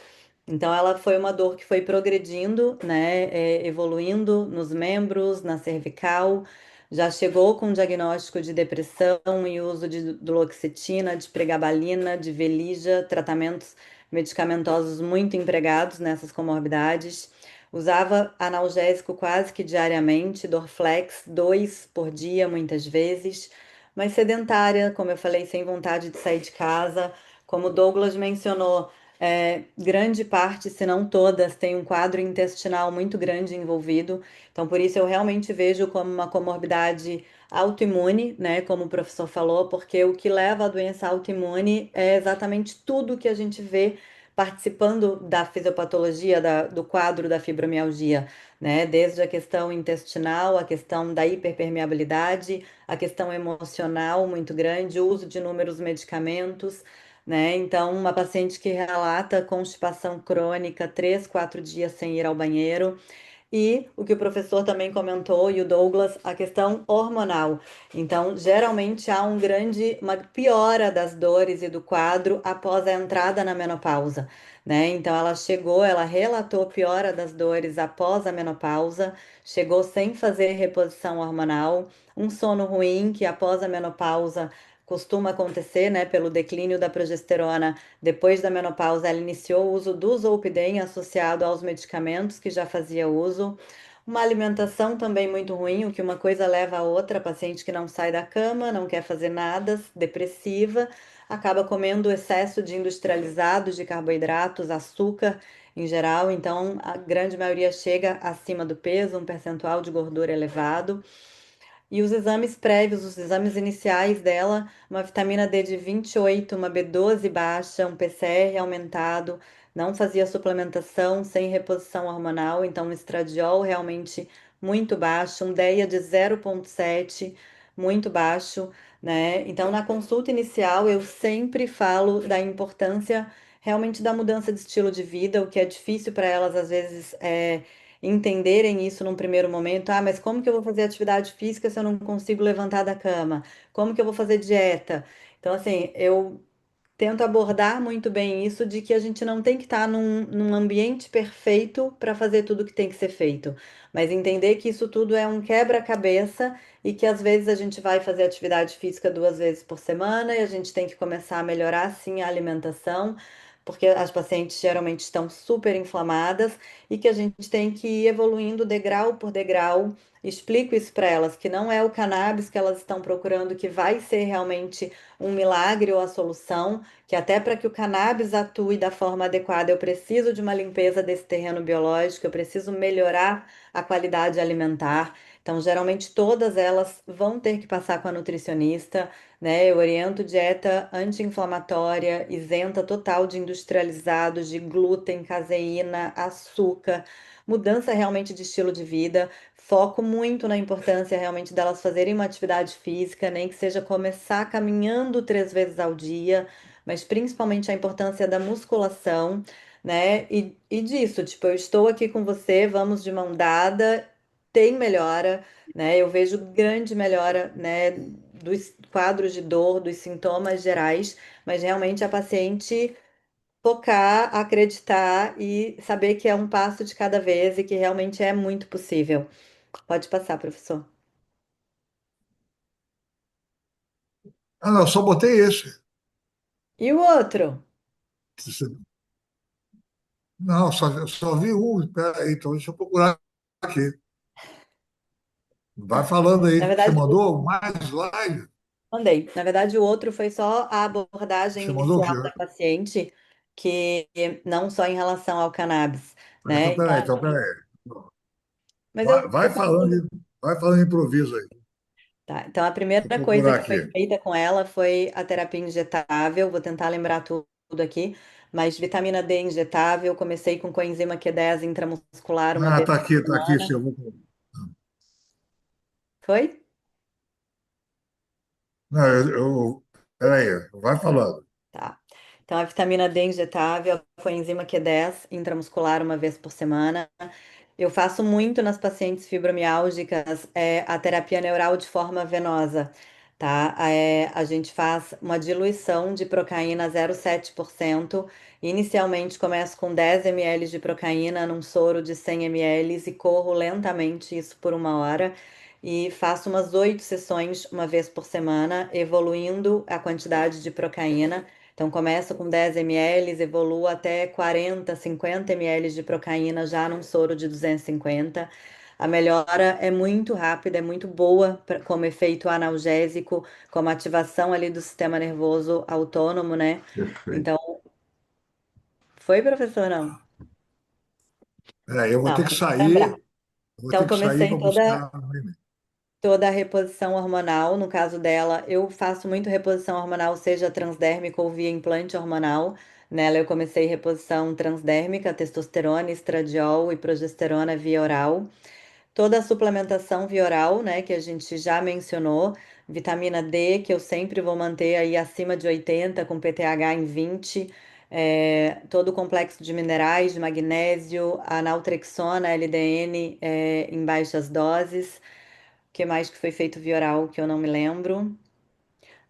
Então, ela foi uma dor que foi progredindo, né, evoluindo nos membros, na cervical, já chegou com diagnóstico de depressão e uso de duloxetina, de pregabalina, de Velija, tratamentos medicamentosos muito empregados nessas comorbidades. Usava analgésico quase que diariamente, Dorflex, 2 por dia, muitas vezes, mas sedentária, como eu falei, sem vontade de sair de casa. Como o Douglas mencionou, grande parte, se não todas, tem um quadro intestinal muito grande envolvido. Então, por isso eu realmente vejo como uma comorbidade autoimune, né? Como o professor falou, porque o que leva à doença autoimune é exatamente tudo que a gente vê participando da fisiopatologia, do quadro da fibromialgia, né? Desde a questão intestinal, a questão da hiperpermeabilidade, a questão emocional muito grande, o uso de inúmeros medicamentos, né? Então, uma paciente que relata constipação crônica, 3, 4 dias sem ir ao banheiro. E o que o professor também comentou, e o Douglas, a questão hormonal. Então, geralmente há uma piora das dores e do quadro após a entrada na menopausa, né? Então, ela relatou piora das dores após a menopausa, chegou sem fazer reposição hormonal, um sono ruim, que após a menopausa costuma acontecer, né, pelo declínio da progesterona. Depois da menopausa, ela iniciou o uso do Zolpidem associado aos medicamentos que já fazia uso. Uma alimentação também muito ruim, o que uma coisa leva a outra. Paciente que não sai da cama, não quer fazer nada, depressiva, acaba comendo excesso de industrializados, de carboidratos, açúcar em geral. Então, a grande maioria chega acima do peso, um percentual de gordura elevado. E os exames prévios, os exames iniciais dela, uma vitamina D de 28, uma B12 baixa, um PCR aumentado, não fazia suplementação, sem reposição hormonal, então um estradiol realmente muito baixo, um DEA de 0,7, muito baixo, né? Então, na consulta inicial, eu sempre falo da importância realmente da mudança de estilo de vida, o que é difícil para elas, às vezes, entenderem isso num primeiro momento. Ah, mas como que eu vou fazer atividade física se eu não consigo levantar da cama? Como que eu vou fazer dieta? Então, assim, eu tento abordar muito bem isso de que a gente não tem que estar num ambiente perfeito para fazer tudo que tem que ser feito, mas entender que isso tudo é um quebra-cabeça e que às vezes a gente vai fazer atividade física 2 vezes por semana e a gente tem que começar a melhorar sim a alimentação, porque as pacientes geralmente estão super inflamadas e que a gente tem que ir evoluindo degrau por degrau. Explico isso para elas, que não é o cannabis que elas estão procurando que vai ser realmente um milagre ou a solução, que até para que o cannabis atue da forma adequada, eu preciso de uma limpeza desse terreno biológico, eu preciso melhorar a qualidade alimentar. Então, geralmente todas elas vão ter que passar com a nutricionista, né? Eu oriento dieta anti-inflamatória, isenta total de industrializados, de glúten, caseína, açúcar, mudança realmente de estilo de vida. Foco muito na importância realmente delas fazerem uma atividade física, nem que seja começar caminhando 3 vezes ao dia, mas principalmente a importância da musculação, né? E disso, tipo, eu estou aqui com você, vamos de mão dada, tem melhora, né? Eu vejo grande melhora, né, dos quadros de dor, dos sintomas gerais, mas realmente a paciente focar, acreditar e saber que é um passo de cada vez e que realmente é muito possível. Pode passar, professor. Ah, não, só botei esse. E o outro? Não, só vi um. Espera aí, então deixa eu procurar aqui. Vai falando Na aí. Você verdade, mandou mais slide? mandei. Na verdade, o outro foi só a abordagem Você mandou o quê? inicial da paciente, que não só em relação ao cannabis, Ah, né? então peraí. Mas Vai, eu vai posso. falando, vai falando improviso aí. Tá, então a Deixa primeira eu coisa procurar que foi aqui. feita com ela foi a terapia injetável. Vou tentar lembrar tudo aqui, mas vitamina D injetável. Comecei com coenzima Q10 intramuscular uma Ah, vez por tá aqui, sim, semana. eu vou. Foi? Não, peraí, vai falando. Tá. Então, a vitamina D injetável, a coenzima Q10 intramuscular uma vez por semana. Eu faço muito nas pacientes fibromiálgicas a terapia neural de forma venosa, tá? A gente faz uma diluição de procaína 0,7%. Inicialmente começo com 10 ml de procaína num soro de 100 ml e corro lentamente isso por 1 hora. E faço umas 8 sessões uma vez por semana, evoluindo a quantidade de procaína. Então, começo com 10 ml, evoluo até 40, 50 ml de procaína já num soro de 250. A melhora é muito rápida, é muito boa como efeito analgésico, como ativação ali do sistema nervoso autônomo, né? Perfeito. Então, foi, professor? Não. Peraí, eu vou Não, ter que mas lembrar. sair, Então, para comecei buscar. toda a reposição hormonal. No caso dela, eu faço muito reposição hormonal, seja transdérmica ou via implante hormonal. Nela, eu comecei reposição transdérmica, testosterona, estradiol e progesterona via oral. Toda a suplementação via oral, né, que a gente já mencionou. Vitamina D, que eu sempre vou manter aí acima de 80, com PTH em 20. Todo o complexo de minerais, de magnésio, a naltrexona, LDN, em baixas doses. O que mais que foi feito via oral, que eu não me lembro.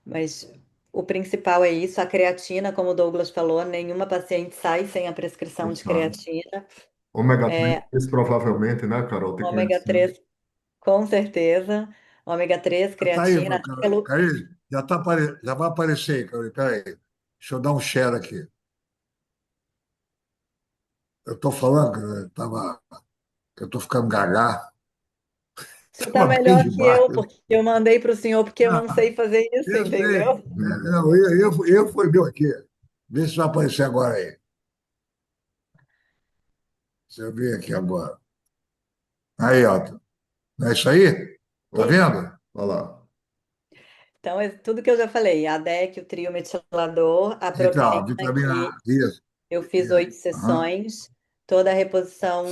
Mas o principal é isso. A creatina, como o Douglas falou, nenhuma paciente sai sem a Não prescrição de sabe. creatina. Ômega 3, provavelmente, né, Carol? Tem Ômega conhecimento. 3, com certeza. Ômega 3, Tá aí, creatina, até cara. pelo. Cari, já vai aparecer aí, Cari. Peraí. Deixa eu dar um share aqui. Eu estou falando que eu estou ficando gaga. Você está Estava bem melhor que demais. eu, porque eu mandei para o senhor, porque eu Não, não sei fazer isso, eu sei. entendeu? Não, eu fui meu aqui. Vê se vai aparecer agora aí. Deixa eu ver aqui agora. Aí, ó. Não é isso aí? Tá Isso. vendo? Olha lá. Então, é tudo que eu já falei. A DEC, o trio metilador, a Então, procaína, vitamina que A. Isso, eu fiz isso. 8 sessões, toda a reposição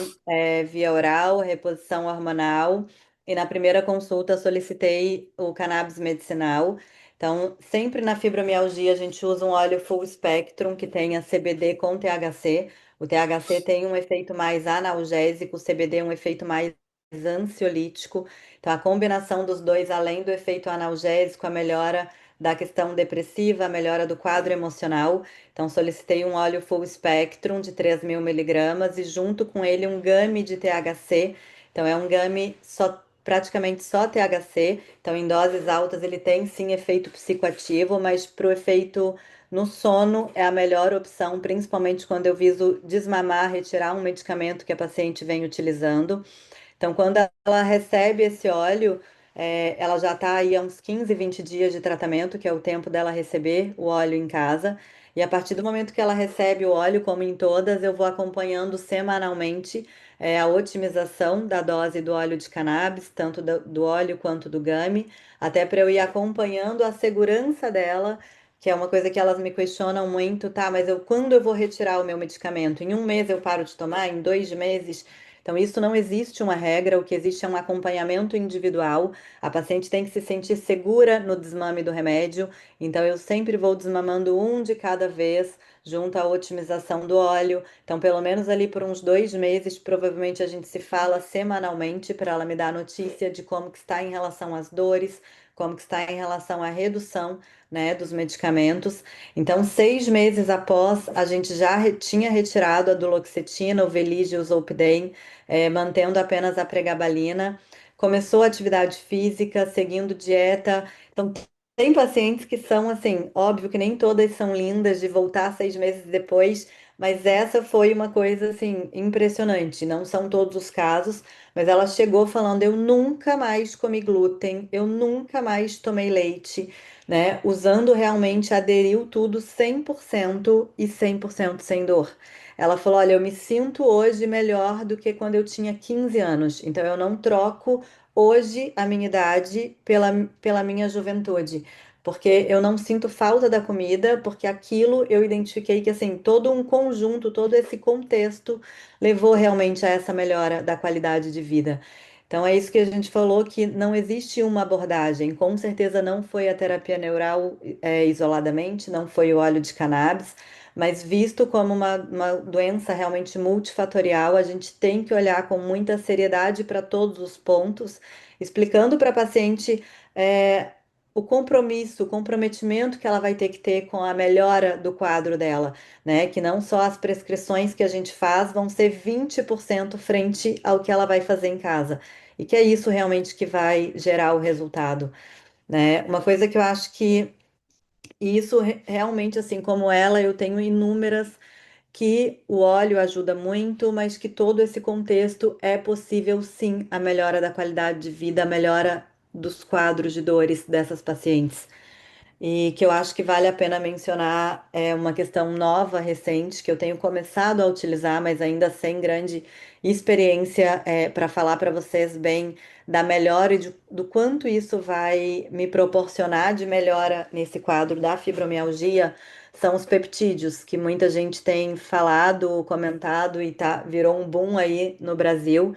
via oral, reposição hormonal, e na primeira consulta solicitei o cannabis medicinal. Então, sempre na fibromialgia a gente usa um óleo full spectrum que tenha CBD com THC. O THC tem um efeito mais analgésico, o CBD um efeito mais ansiolítico. Então, a combinação dos dois, além do efeito analgésico, a melhora da questão depressiva, a melhora do quadro emocional. Então, solicitei um óleo full spectrum de 3.000 miligramas e junto com ele um gummy de THC. Então, é um gummy só praticamente só THC, então em doses altas ele tem sim efeito psicoativo, mas para o efeito no sono é a melhor opção, principalmente quando eu viso desmamar, retirar um medicamento que a paciente vem utilizando. Então, quando ela recebe esse óleo, ela já está aí há uns 15, 20 dias de tratamento, que é o tempo dela receber o óleo em casa. E a partir do momento que ela recebe o óleo, como em todas, eu vou acompanhando semanalmente, a otimização da dose do óleo de cannabis, tanto do óleo quanto do gummy, até para eu ir acompanhando a segurança dela, que é uma coisa que elas me questionam muito, tá? Mas quando eu vou retirar o meu medicamento? Em um mês eu paro de tomar? Em 2 meses? Então, isso não existe uma regra, o que existe é um acompanhamento individual. A paciente tem que se sentir segura no desmame do remédio. Então, eu sempre vou desmamando um de cada vez, junto à otimização do óleo. Então, pelo menos ali por uns 2 meses, provavelmente a gente se fala semanalmente para ela me dar notícia de como que está em relação às dores, como que está em relação à redução, né, dos medicamentos. Então, 6 meses após, a gente já tinha retirado a duloxetina, o Velige e o Zolpidem, mantendo apenas a pregabalina. Começou a atividade física, seguindo dieta. Então, tem pacientes que são assim, óbvio que nem todas são lindas de voltar 6 meses depois, mas essa foi uma coisa assim impressionante. Não são todos os casos, mas ela chegou falando: eu nunca mais comi glúten, eu nunca mais tomei leite, né? Usando realmente, aderiu tudo 100% e 100% sem dor. Ela falou: olha, eu me sinto hoje melhor do que quando eu tinha 15 anos. Então eu não troco hoje a minha idade pela minha juventude. Porque eu não sinto falta da comida, porque aquilo eu identifiquei que assim, todo um conjunto, todo esse contexto levou realmente a essa melhora da qualidade de vida. Então é isso que a gente falou, que não existe uma abordagem. Com certeza não foi a terapia neural isoladamente, não foi o óleo de cannabis, mas visto como uma doença realmente multifatorial, a gente tem que olhar com muita seriedade para todos os pontos, explicando para a paciente é, o compromisso, o comprometimento que ela vai ter que ter com a melhora do quadro dela, né? Que não só as prescrições que a gente faz vão ser 20% frente ao que ela vai fazer em casa. E que é isso realmente que vai gerar o resultado, né? Uma coisa que eu acho que isso realmente, assim como ela, eu tenho inúmeras que o óleo ajuda muito, mas que todo esse contexto é possível sim a melhora da qualidade de vida, a melhora dos quadros de dores dessas pacientes. E que eu acho que vale a pena mencionar é uma questão nova, recente, que eu tenho começado a utilizar, mas ainda sem grande experiência para falar para vocês bem da melhora e do quanto isso vai me proporcionar de melhora nesse quadro da fibromialgia, são os peptídeos, que muita gente tem falado, comentado e virou um boom aí no Brasil.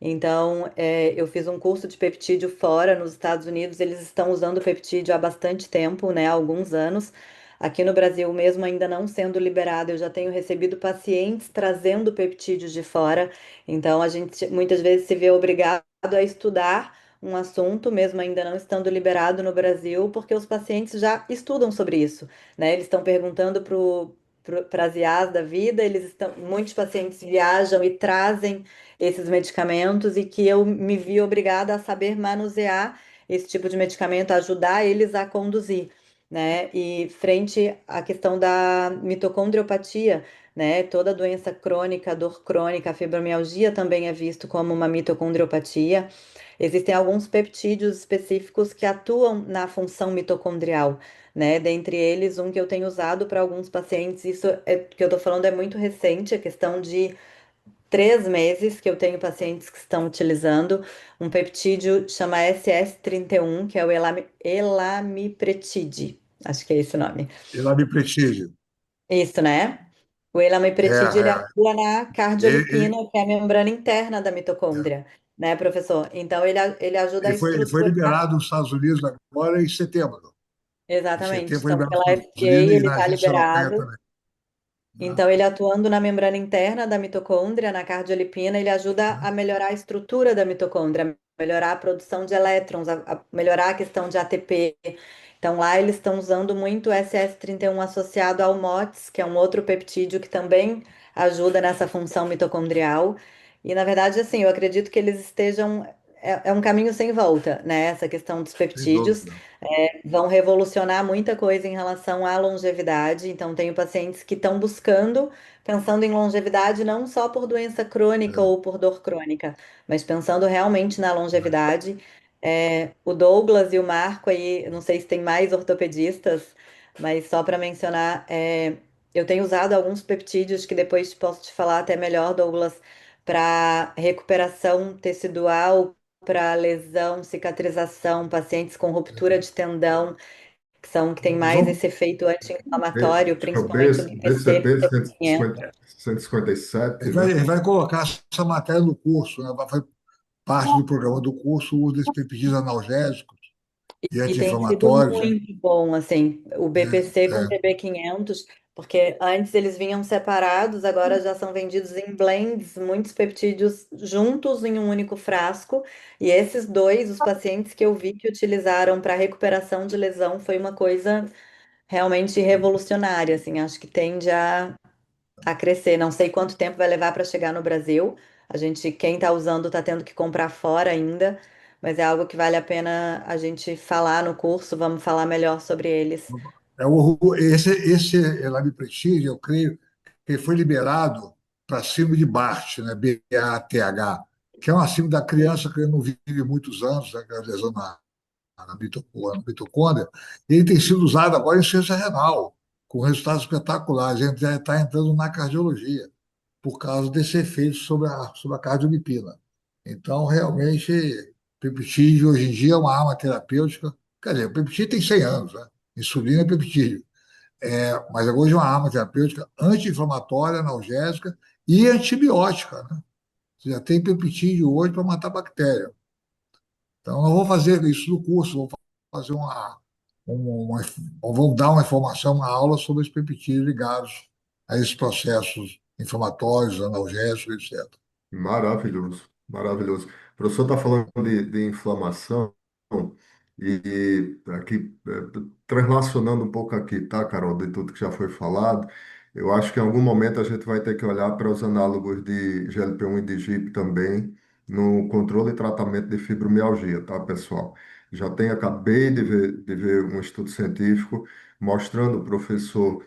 Então, eu fiz um curso de peptídeo fora, nos Estados Unidos, eles estão usando peptídeo há bastante tempo, né, há alguns anos. Aqui no Brasil, mesmo ainda não sendo liberado, eu já tenho recebido pacientes trazendo peptídeos de fora. Então, a gente muitas vezes se vê obrigado a estudar um assunto, mesmo ainda não estando liberado no Brasil, porque os pacientes já estudam sobre isso, né? Eles estão perguntando para as IAs da vida, muitos pacientes viajam e trazem esses medicamentos e que eu me vi obrigada a saber manusear esse tipo de medicamento, ajudar eles a conduzir, né? E frente à questão da mitocondriopatia, né? Toda doença crônica, dor crônica, a fibromialgia também é visto como uma mitocondriopatia. Existem alguns peptídeos específicos que atuam na função mitocondrial, né? Dentre eles, um que eu tenho usado para alguns pacientes, isso que eu tô falando é muito recente, a questão de 3 meses que eu tenho pacientes que estão utilizando um peptídeo chama SS31, que é o elamipretide. Acho que é esse o nome. Elamipretídeo. Isso, né? O É, elamipretide, ele é. atua na cardiolipina, Ele, que é a membrana interna da mitocôndria, né, professor? Então, ele ajuda a ele foi estruturar. liberado nos Estados Unidos agora em setembro. Em Exatamente. setembro foi Então, liberado nos pela Estados FDA, Unidos e ele na está agência europeia liberado. também. Né? Então, ele atuando na membrana interna da mitocôndria, na cardiolipina, ele ajuda a melhorar a estrutura da mitocôndria, a melhorar a produção de elétrons, a melhorar a questão de ATP. Então, lá eles estão usando muito o SS31 associado ao MOTS, que é um outro peptídeo que também ajuda nessa função mitocondrial. E, na verdade, assim, eu acredito que eles estejam é um caminho sem volta, né? Essa questão dos sem peptídeos dúvida. vão revolucionar muita coisa em relação à longevidade. Então, tenho pacientes que estão buscando, pensando em longevidade não só por doença crônica É, ou por dor crônica, mas pensando realmente na longevidade. O Douglas e o Marco aí, não sei se tem mais ortopedistas, mas só para mencionar, eu tenho usado alguns peptídeos que depois posso te falar até melhor, Douglas, para recuperação tecidual, para lesão, cicatrização, pacientes com ruptura de tendão, que tem nós mais vamos, esse efeito É, anti-inflamatório, acho que é o principalmente o BPC BCP 500. 157, a né? gente vai colocar essa matéria no curso, né? Vai fazer parte do programa do curso, o uso desses peptídeos analgésicos e E tem sido anti-inflamatórios, né? muito bom, assim, o BPC com É, TB500, porque antes eles vinham separados, agora já são vendidos em blends, muitos peptídeos juntos em um único frasco. E esses dois, os pacientes que eu vi que utilizaram para recuperação de lesão, foi uma coisa realmente revolucionária, assim, acho que tende a crescer. Não sei quanto tempo vai levar para chegar no Brasil. A gente, quem está usando, está tendo que comprar fora ainda, mas é algo que vale a pena a gente falar no curso. Vamos falar melhor sobre eles. esse Elame Prestige, eu creio que foi liberado para síndrome de Barth, né? BATH, que é uma síndrome da criança que não vive muitos anos, né? Que é a lesão na mitocôndria. Ele tem sido usado agora em ciência renal, com resultados espetaculares. A gente já está entrando na cardiologia, por causa desse efeito sobre a cardiolipina. Então, realmente, peptídeo hoje em dia é uma arma terapêutica. Quer dizer, o peptídeo tem 100 anos, né? Insulina é peptídeo. Mas hoje é uma arma terapêutica anti-inflamatória, analgésica e antibiótica, né? Você já tem peptídeo hoje para matar bactéria. Então, nós vamos fazer isso no curso, vamos fazer uma, vamos dar uma informação, uma aula sobre os peptídeos ligados a esses processos inflamatórios, analgésicos, etc. Maravilhoso, maravilhoso. O professor está falando de inflamação e aqui, translacionando um pouco aqui, tá, Carol, de tudo que já foi falado, eu acho que em algum momento a gente vai ter que olhar para os análogos de GLP-1 e de GIP também no controle e tratamento de fibromialgia, tá, pessoal? Acabei de ver um estudo científico mostrando, professor,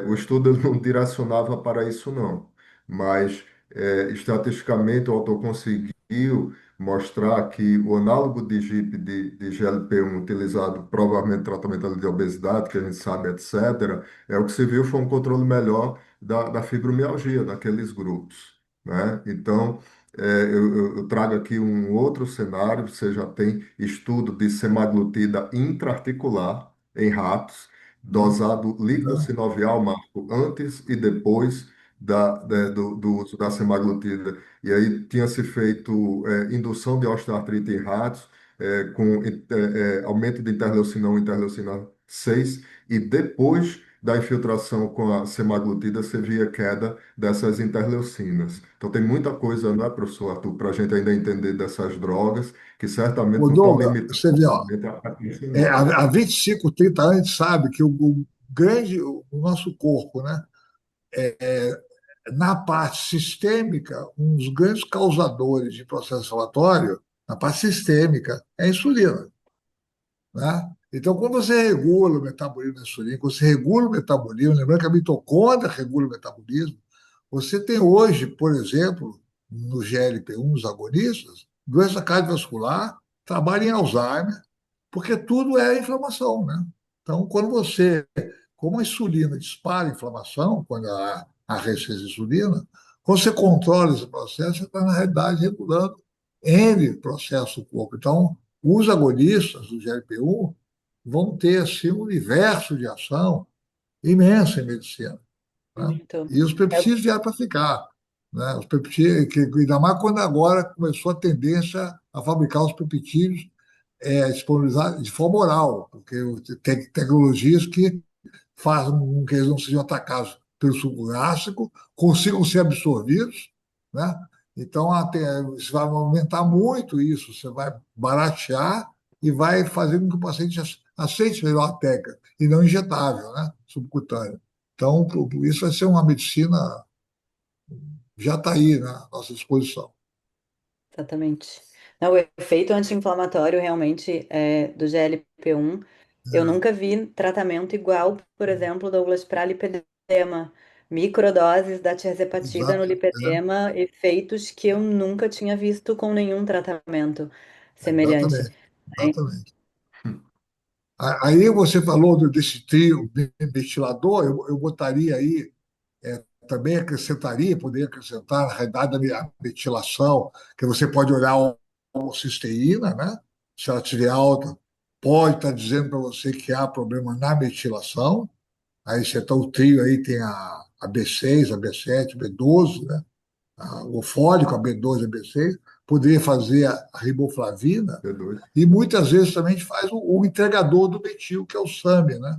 o estudo ele não direcionava para isso, não, mas estatisticamente, o autor conseguiu mostrar que o análogo de GIP de GLP-1 utilizado provavelmente no tratamento ali de obesidade, que a gente sabe, etc., o que se viu foi um controle melhor da fibromialgia naqueles grupos, né? Então, eu trago aqui um outro cenário, você já tem estudo de semaglutida intraarticular em ratos, dosado líquido Né? sinovial, Marco, antes e depois do uso da semaglutida. E aí tinha se feito indução de osteoartrite em ratos, com aumento de interleucina 1 e interleucina 6, e depois da infiltração com a semaglutida, você via queda dessas interleucinas. Então tem muita coisa, não é, professor Arthur, para a gente ainda entender dessas drogas, que certamente Ô, não estão Douglas, limitadas você vê, ó, somente à patência, não. há 25, 30 anos a gente sabe que o nosso corpo, né, na parte sistêmica, um dos grandes causadores de processo inflamatório, na parte sistêmica, é a insulina. Né? Então, quando você regula o metabolismo da insulina, quando você regula o metabolismo, lembrando que a mitocôndria regula o metabolismo, você tem hoje, por exemplo, no GLP-1, os agonistas, doença cardiovascular, trabalho em Alzheimer, porque tudo é inflamação, né? Então, como a insulina dispara a inflamação, quando há resistência à insulina, quando você controla esse processo, você está, na realidade, regulando N processos do corpo. Então, os agonistas do GLP-1 vão ter, assim, um universo de ação imenso em medicina. Né? Muito. E os peptídeos vieram para ficar. Né? Os peptídeos, ainda mais quando agora começou a tendência a fabricar os peptídeos disponibilizados de forma oral, porque tem tecnologias que fazem com que eles não sejam atacados pelo suco gástrico, consigam ser absorvidos, né? Então, você vai aumentar muito isso, você vai baratear e vai fazer com que o paciente aceite melhor a técnica, e não injetável, né? Subcutâneo. Então, isso vai ser uma medicina, já está aí na nossa disposição. Exatamente. O efeito anti-inflamatório realmente do GLP-1, eu nunca vi tratamento igual, por exemplo, Douglas, para lipedema. Microdoses da tirzepatida no Exato, lipedema, efeitos que eu nunca tinha visto com nenhum tratamento semelhante. exatamente, exatamente. Aí você falou desse trio ventilador, eu botaria aí, também acrescentaria, poderia acrescentar, na realidade, a metilação, que você pode olhar a homocisteína, né? Se ela estiver alta, pode estar dizendo para você que há problema na metilação. Aí você tá, o trio aí tem a B6, a B7, B12, né? O fólico, a B12, a B6, poderia fazer a riboflavina, B2. e muitas vezes também a gente faz o entregador do metil, que é o SAMe, né?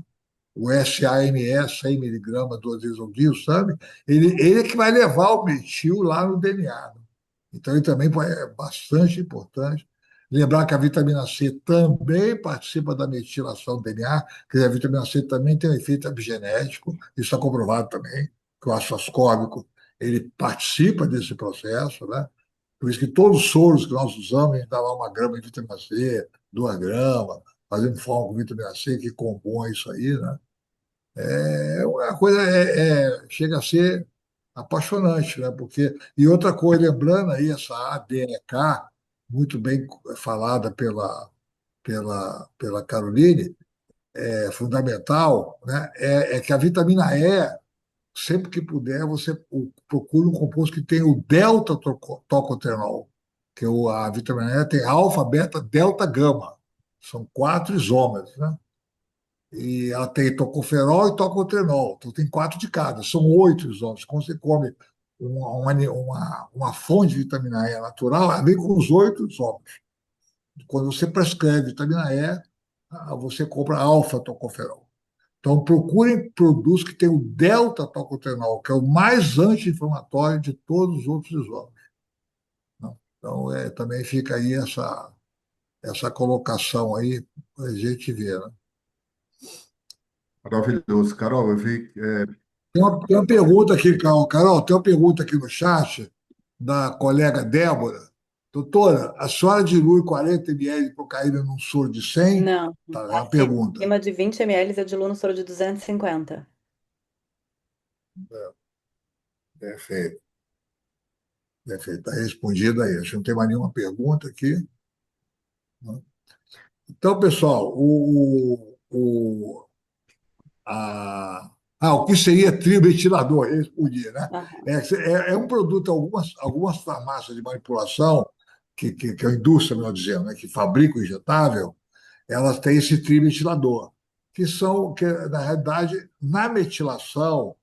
O SAMe, 100 miligramas 2 vezes ao dia, o SAMe, ele é que vai levar o metil lá no DNA. Né? Então, ele também é bastante importante. Lembrar que a vitamina C também participa da metilação do DNA, quer dizer, a vitamina C também tem um efeito epigenético, isso está comprovado também, que o ácido ascórbico ele participa desse processo, né? Por isso que todos os soros que nós usamos, a gente dá lá 1 grama de vitamina C, 2 gramas, fazendo forma com vitamina C que compõe isso aí, né? A coisa chega a ser apaixonante, né? Porque, e outra coisa, lembrando aí essa ADEK, muito bem falada pela Caroline, é fundamental, né? É que a vitamina E, sempre que puder, você procura um composto que tem o delta-tocotenol, que a vitamina E tem alfa, beta, delta, gama. São 4 isômeros, né? E ela tem tocoferol e tocotenol. Então tem 4 de cada. São 8 isómeros. Quando você come uma fonte de vitamina E natural, ela vem com os 8 isómeros. Quando você prescreve vitamina E, você compra alfa-tocoferol. Então procurem produtos que têm o delta-tocotenol, que é o mais anti-inflamatório de todos os outros isómeros. Né? Então também fica aí essa colocação aí para a gente ver. Né? Maravilhoso. Carol, eu vi. Tem uma pergunta aqui, Carol. Carol, tem uma pergunta aqui no chat da colega Débora. Doutora, a senhora dilui 40 ml de cocaína num soro de 100? Não, Tá, é uma pergunta. acima de 20 ml eu diluo no soro de 250. Perfeito, perfeito. Está respondido aí. Acho que não tem mais nenhuma pergunta aqui. Né? Então, pessoal, o que seria trioventilador? Esse podia, né? Aham. É um produto, algumas farmácias de manipulação, que é a indústria, melhor dizendo, né, que fabrica o injetável, elas têm esse trimetilador, que na realidade, na metilação,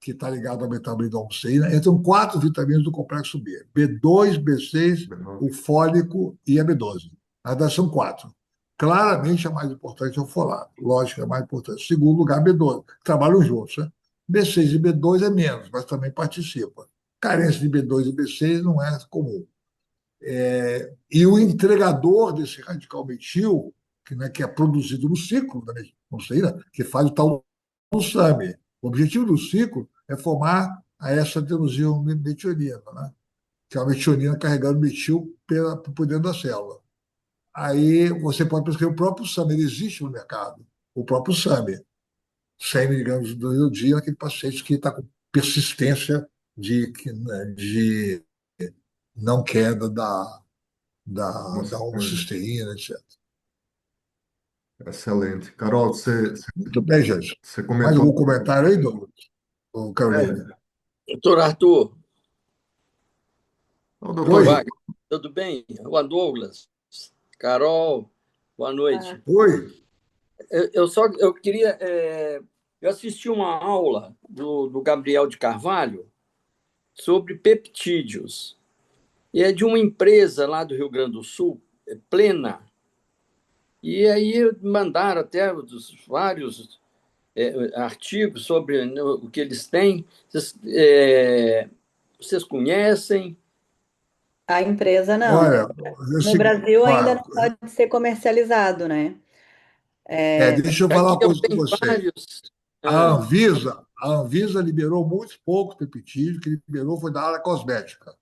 que está ligado ao metabolismo da homocisteína, entram 4 vitaminas do complexo B: B2, B6, o fólico e a B12. Na verdade, são 4. Claramente, a mais importante é o folato. Lógico que é a mais importante. Segundo lugar, B12. Trabalham juntos. Né? B6 e B2 é menos, mas também participa. Carência de B2 e B6 não é comum. E o entregador desse radical metil, né, que é produzido no ciclo da homocisteína, que faz o tal do SAMe. O objetivo do ciclo é formar a essa adenosine-metionina, né? Que é uma metionina carregando metil por dentro da célula. Aí você pode prescrever o próprio SAMe, ele existe no mercado, o próprio SAMe, 100 miligramas do dia naquele paciente que está com persistência de não queda da homocisteína, etc. Excelente. Carol, Muito bem, gente. você Mais comentou. algum comentário aí, Douglas? Ô, Caroline? Doutor Arthur, Ô, doutor Oi, doutor, Wagner, tudo bem? Juan Douglas, Carol, boa Ah, noite. oi. Eu queria. Eu assisti uma aula do Gabriel de Carvalho sobre peptídeos. E é de uma empresa lá do Rio Grande do Sul, Plena. E aí mandaram até vários artigos sobre, né, o que eles têm. Vocês conhecem? a empresa não. Olha, No Brasil ainda olha, não pode ser comercializado, né? deixa eu falar Aqui uma eu coisa com tenho você. vários. A ah, Anvisa, a Anvisa liberou muito pouco peptídeo, que liberou foi da área cosmética,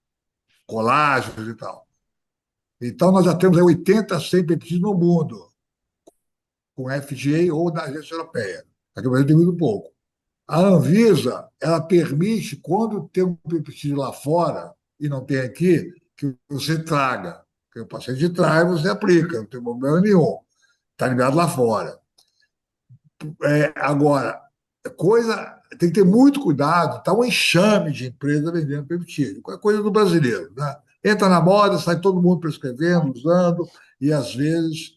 colágenos e tal. Então, nós já temos aí 80, 100 peptídeos no mundo, com FDA ou da agência europeia. Aqui no Brasil tem muito pouco. A Anvisa, ela permite, quando tem um peptídeo lá fora e não tem aqui, que você traga. Que o paciente traz, você aplica, não tem problema nenhum. Está liberado lá fora. Agora, coisa tem que ter muito cuidado, está um enxame de empresas vendendo peptídeo, é coisa do brasileiro, né? Entra na moda, sai todo mundo prescrevendo, usando, e às vezes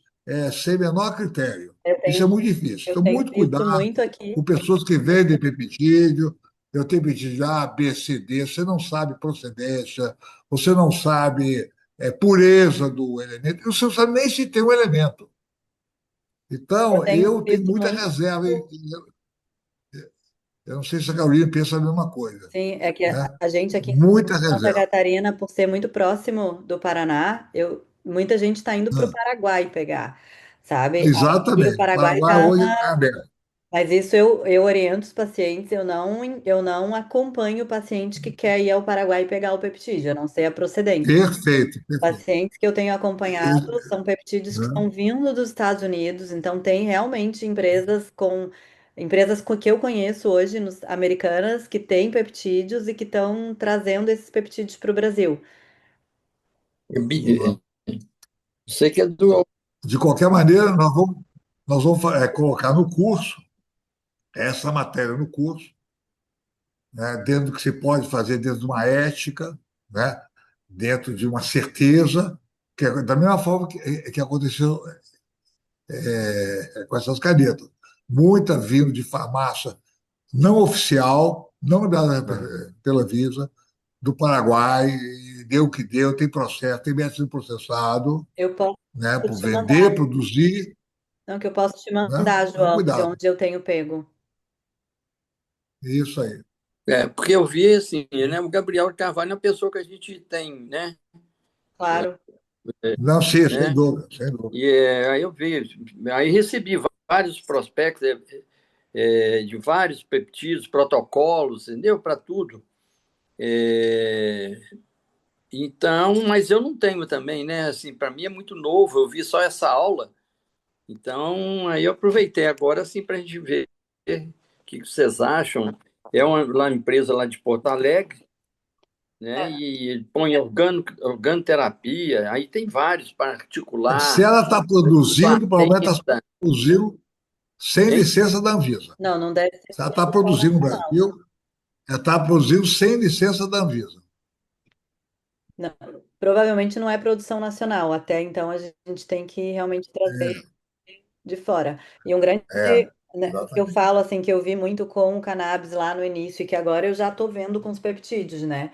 sem menor critério. Eu Isso é tenho, muito difícil. eu Então, tenho muito visto cuidado muito aqui. com pessoas que vendem peptídeo. Eu tenho peptídeo A, B, C, D, você não sabe procedência, você não sabe pureza do elemento, você não sabe nem se tem um elemento. Eu Então, tenho eu tenho visto muita muito. reserva. Eu não sei se a Carolina pensa a mesma coisa, Sim, é que a né? a gente aqui em Muita Santa reserva. Catarina, por ser muito próximo do Paraná, muita gente está indo para o Ah, Paraguai pegar, sabe? Aí o exatamente. O Paraguai Paraguai está. hoje está aberto. Mas isso eu oriento os pacientes, eu não acompanho o paciente que quer ir ao Paraguai pegar o peptídeo, eu não sei a procedência. Perfeito, perfeito. Pacientes que eu tenho acompanhado são peptídeos que Né? estão vindo dos Estados Unidos, então tem realmente empresas que eu conheço hoje, americanas, que têm peptídeos e que estão trazendo esses peptídeos para o Brasil. Eu sei que é do. De qualquer maneira, nós vamos colocar no curso, essa matéria no curso, né, dentro do que se pode fazer, dentro de uma ética, né, dentro de uma certeza, da mesma forma que aconteceu com essas canetas. Muita vindo de farmácia não oficial, não liberada É. pela Visa, do Paraguai, e deu o que deu, tem processo, tem método processado, Eu posso né, por te vender, mandar, produzir, não, que eu posso te né? mandar, Então, João, de cuidado. onde eu tenho pego. Isso aí. Porque eu vi assim, né? O Gabriel de Carvalho é uma pessoa que a gente tem, né? Claro, Não, sim, sem né? dúvida, sem dúvida. E aí eu vi, aí recebi vários prospectos de vários peptídeos, protocolos, entendeu? Para tudo. É, então, mas eu não tenho também, né? Assim, para mim é muito novo, eu vi só essa aula. Então, aí eu aproveitei agora assim para a gente ver o que vocês acham. É uma empresa lá de Porto Alegre, né? E põe organoterapia, aí tem vários, Se particular, ela está produzindo, provavelmente está planeta, produzindo sem hein? licença da Anvisa. não deve ser Se ela está produção produzindo no nacional. Brasil, ela está produzindo sem licença da Anvisa. Não, provavelmente não é produção nacional. Até então a gente tem que realmente trazer de fora. E um grande, né, o que eu Exatamente. falo assim que eu vi muito com o cannabis lá no início e que agora eu já estou vendo com os peptídeos, né?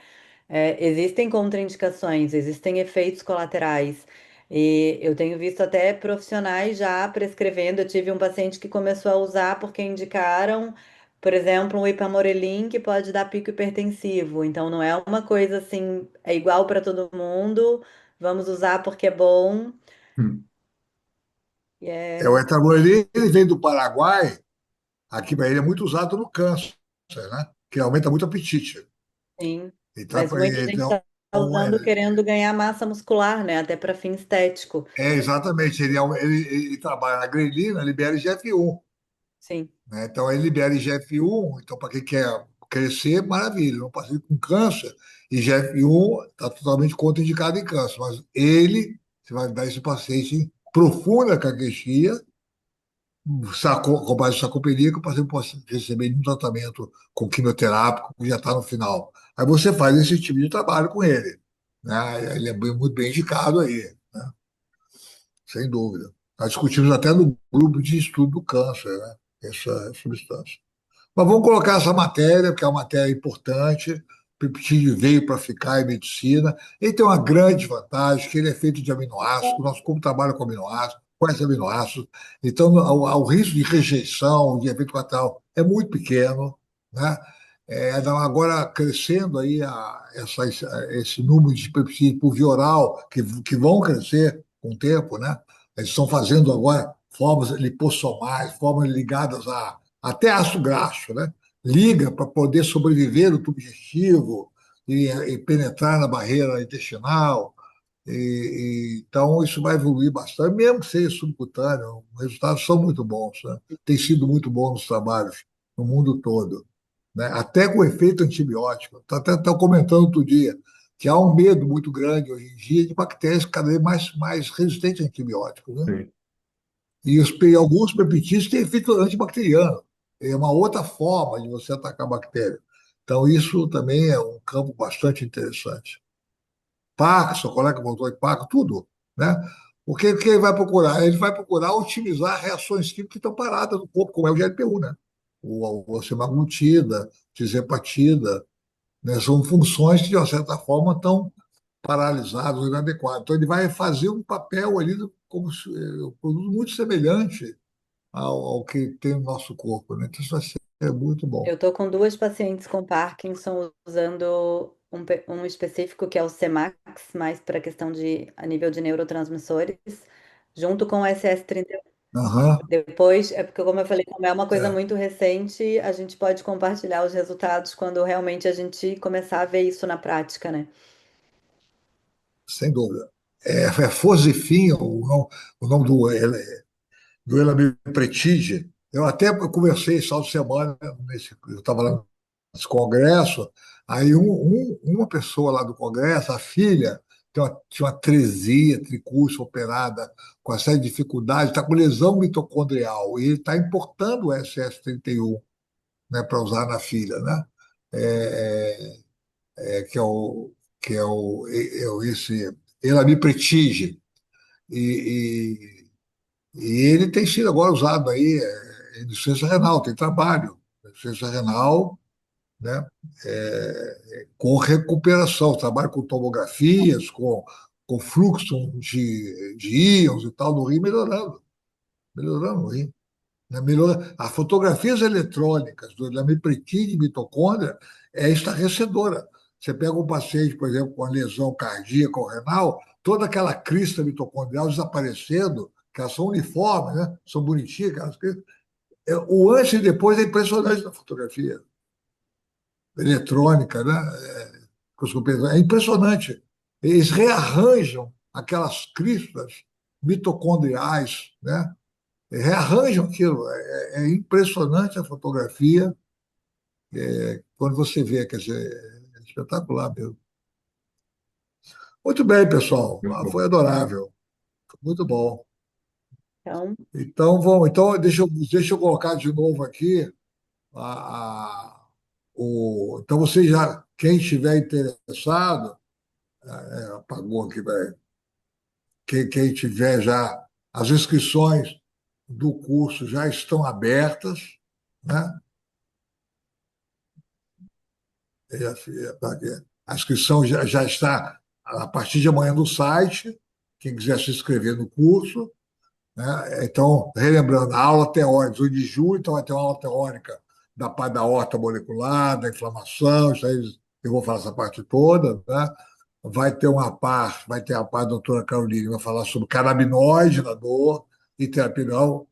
Existem contraindicações, existem efeitos colaterais. E eu tenho visto até profissionais já prescrevendo. Eu tive um paciente que começou a usar porque indicaram, por exemplo, um ipamorelin que pode dar pico hipertensivo. Então não é uma coisa assim, é igual para todo mundo. Vamos usar porque é bom. Hum. E O etanol ele vem do Paraguai, aqui para ele é muito usado no câncer, né? Que aumenta muito o apetite. sim, Então, mas muita gente então está usando querendo ganhar massa muscular, né? Até para fim estético. exatamente, ele trabalha na grelina, libera IGF-1, Sim. né? Então, ele libera IGF-1, então, para quem quer crescer, maravilha. Um paciente com câncer, IGF-1 está totalmente contraindicado em câncer, mas você vai dar esse paciente em profunda caquexia, com base em sarcopenia, que o paciente pode receber um tratamento com quimioterápico que já está no final. Aí você faz esse tipo de trabalho com ele, né? Ele é muito bem indicado aí, né? Sem dúvida. Nós discutimos até no grupo de estudo do câncer, né? Essa substância. Mas vamos colocar essa matéria, porque é uma matéria importante. O peptídeo veio para ficar em medicina. Ele tem uma grande vantagem, que ele é feito de aminoácidos. O nosso corpo trabalha com aminoácidos, quais aminoácidos. Então, o risco de rejeição, de efeito colateral, é muito pequeno, né? Então, agora, crescendo aí esse número de peptídeos por via oral, que vão crescer com o tempo, né? Eles estão fazendo agora formas lipossomais, formas ligadas até ácido graxo, né? Liga para poder sobreviver no tubo digestivo e penetrar na barreira intestinal. Então, isso vai evoluir bastante, mesmo que seja subcutâneo, os resultados são muito bons, né? Tem sido muito bom nos trabalhos no mundo todo, né? Até com efeito antibiótico. Tá comentando outro dia que há um medo muito grande hoje em dia de bactérias cada vez mais resistentes a antibióticos, né? Sim. E alguns peptídeos têm efeito antibacteriano. É uma outra forma de você atacar a bactéria. Então, isso também é um campo bastante interessante. Parkinson, colega voltou de Parkinson, tudo, né? Porque o que ele vai procurar? Ele vai procurar otimizar reações químicas que estão paradas no corpo, como é o GLP-1, né? O semaglutida, tirzepatida, né? São funções que, de uma certa forma, estão paralisadas ou inadequadas. Então, ele vai fazer um papel ali como um produto muito semelhante ao que tem no nosso corpo, né? Então, isso vai ser muito bom. Eu tô com duas pacientes com Parkinson usando um específico que é o Semax, mais para questão de a nível de neurotransmissores, junto com o SS31. Aham, Depois, é porque, como eu falei, como é uma coisa é, muito recente, a gente pode compartilhar os resultados quando realmente a gente começar a ver isso na prática, né? sem dúvida. É Forzifinho, o nome do Elamipretidia. Eu até conversei esse final de semana, eu estava lá nesse congresso, aí uma pessoa lá do congresso, a filha, tinha uma atresia tricúrso operada com uma série de dificuldades, está com lesão mitocondrial, e ele está importando o SS31, né, para usar na filha, né? É, que é esse Elamipretidia. E, e ele tem sido agora usado aí em insuficiência renal, tem trabalho, insuficiência renal, né, com recuperação, trabalho com tomografias, com fluxo de íons e tal no rim, melhorando o rim. Né, as fotografias eletrônicas do lamipretide de mitocôndria é estarrecedora. Você pega um paciente, por exemplo, com uma lesão cardíaca ou renal, toda aquela crista mitocondrial desaparecendo, que elas são uniformes, né? São bonitinhas, aquelas cristas. O antes e depois é impressionante na fotografia eletrônica, né? É impressionante. Eles rearranjam aquelas cristas mitocondriais, né? Rearranjam aquilo. É impressionante a fotografia quando você vê, quer dizer, é espetacular mesmo. Muito bem, pessoal. Muito bom. Foi adorável. Muito bom. Então, Então deixa eu colocar de novo aqui então você já, quem estiver interessado, apagou aqui, velho. Quem tiver já, as inscrições do curso já estão abertas, né? A inscrição já está a partir de amanhã no site, quem quiser se inscrever no curso, né? Então, relembrando, a aula teórica, 1 de julho, então vai ter uma aula teórica da parte da horta molecular, da inflamação, isso aí eu vou falar essa parte toda, né? Vai ter a parte da doutora Carolina, que vai falar sobre canabinoide na dor e terapia não,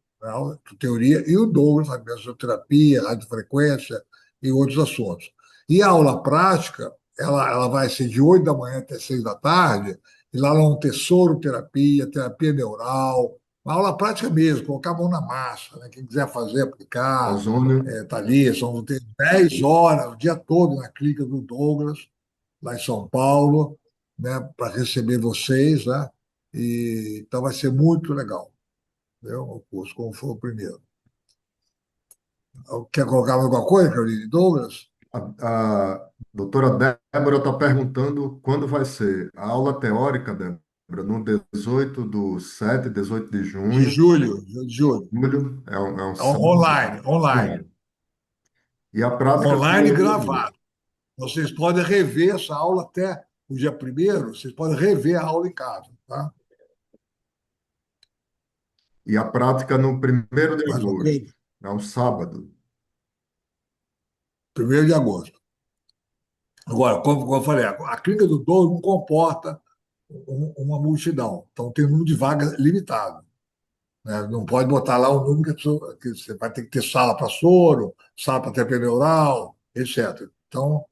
teoria, e o Douglas, a mesoterapia, radiofrequência e outros assuntos. E a aula prática, ela vai ser de 8 da manhã até 6 da tarde, e lá nós vamos ter soroterapia, terapia neural, uma aula prática mesmo, colocar a mão na massa, né? Quem quiser fazer, aplicar, Ozônio. tá ali, vão ter 10 horas, o dia todo na clínica do Douglas, lá em São Paulo, né? Para receber vocês, né? Então vai ser muito legal, né? O curso, como foi o primeiro. Quer colocar mais alguma coisa, Carolina? Douglas? A doutora Débora está perguntando quando vai ser a aula teórica, Débora, no 18/7, 18 de De junho. julho, de julho. Julho, é um sábado. Online. E a prática Online seria dia 2. gravado. Vocês podem rever essa aula até o dia primeiro, vocês podem rever a aula em casa, tá? E a prática no 1º de Mais uma agosto. coisa? É um sábado. 1º de agosto. Agora, como eu falei, a clínica do Douro não comporta uma multidão, então tem um número de vagas limitado, né? Não pode botar lá o número que você vai ter que ter sala para soro, sala para terapia neural, etc. Então,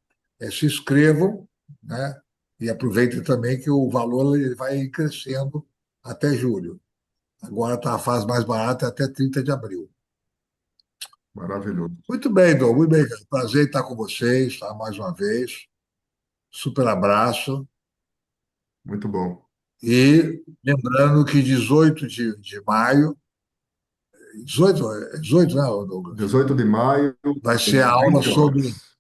se inscrevam, né? E aproveita também que o valor ele vai crescendo até julho. Agora está a fase mais barata até 30 de abril. Maravilhoso. Muito bem, Dom, muito bem, cara. Prazer em estar com vocês, tá? Mais uma vez. Super abraço. Muito bom. E lembrando que 18 de maio, 18, né, Douglas? 18 de maio, Vai ser a aula 20 sobre horas.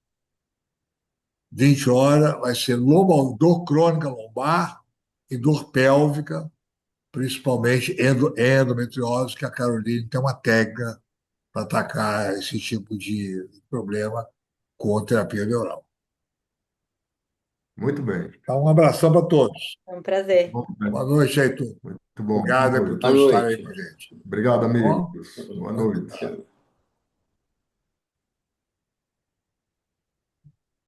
20 horas, vai ser dor crônica lombar e dor pélvica, principalmente endometriose, que a Caroline tem uma técnica para atacar esse tipo de problema com terapia neural. Muito bem. Então, um abração para todos. É um prazer. Bom, né? Boa noite, Heitor. Muito bom. Boa Obrigado por noite. Boa todos estarem aí noite. com a gente. Obrigado, Tá bom? amigos. Boa noite. Tchau.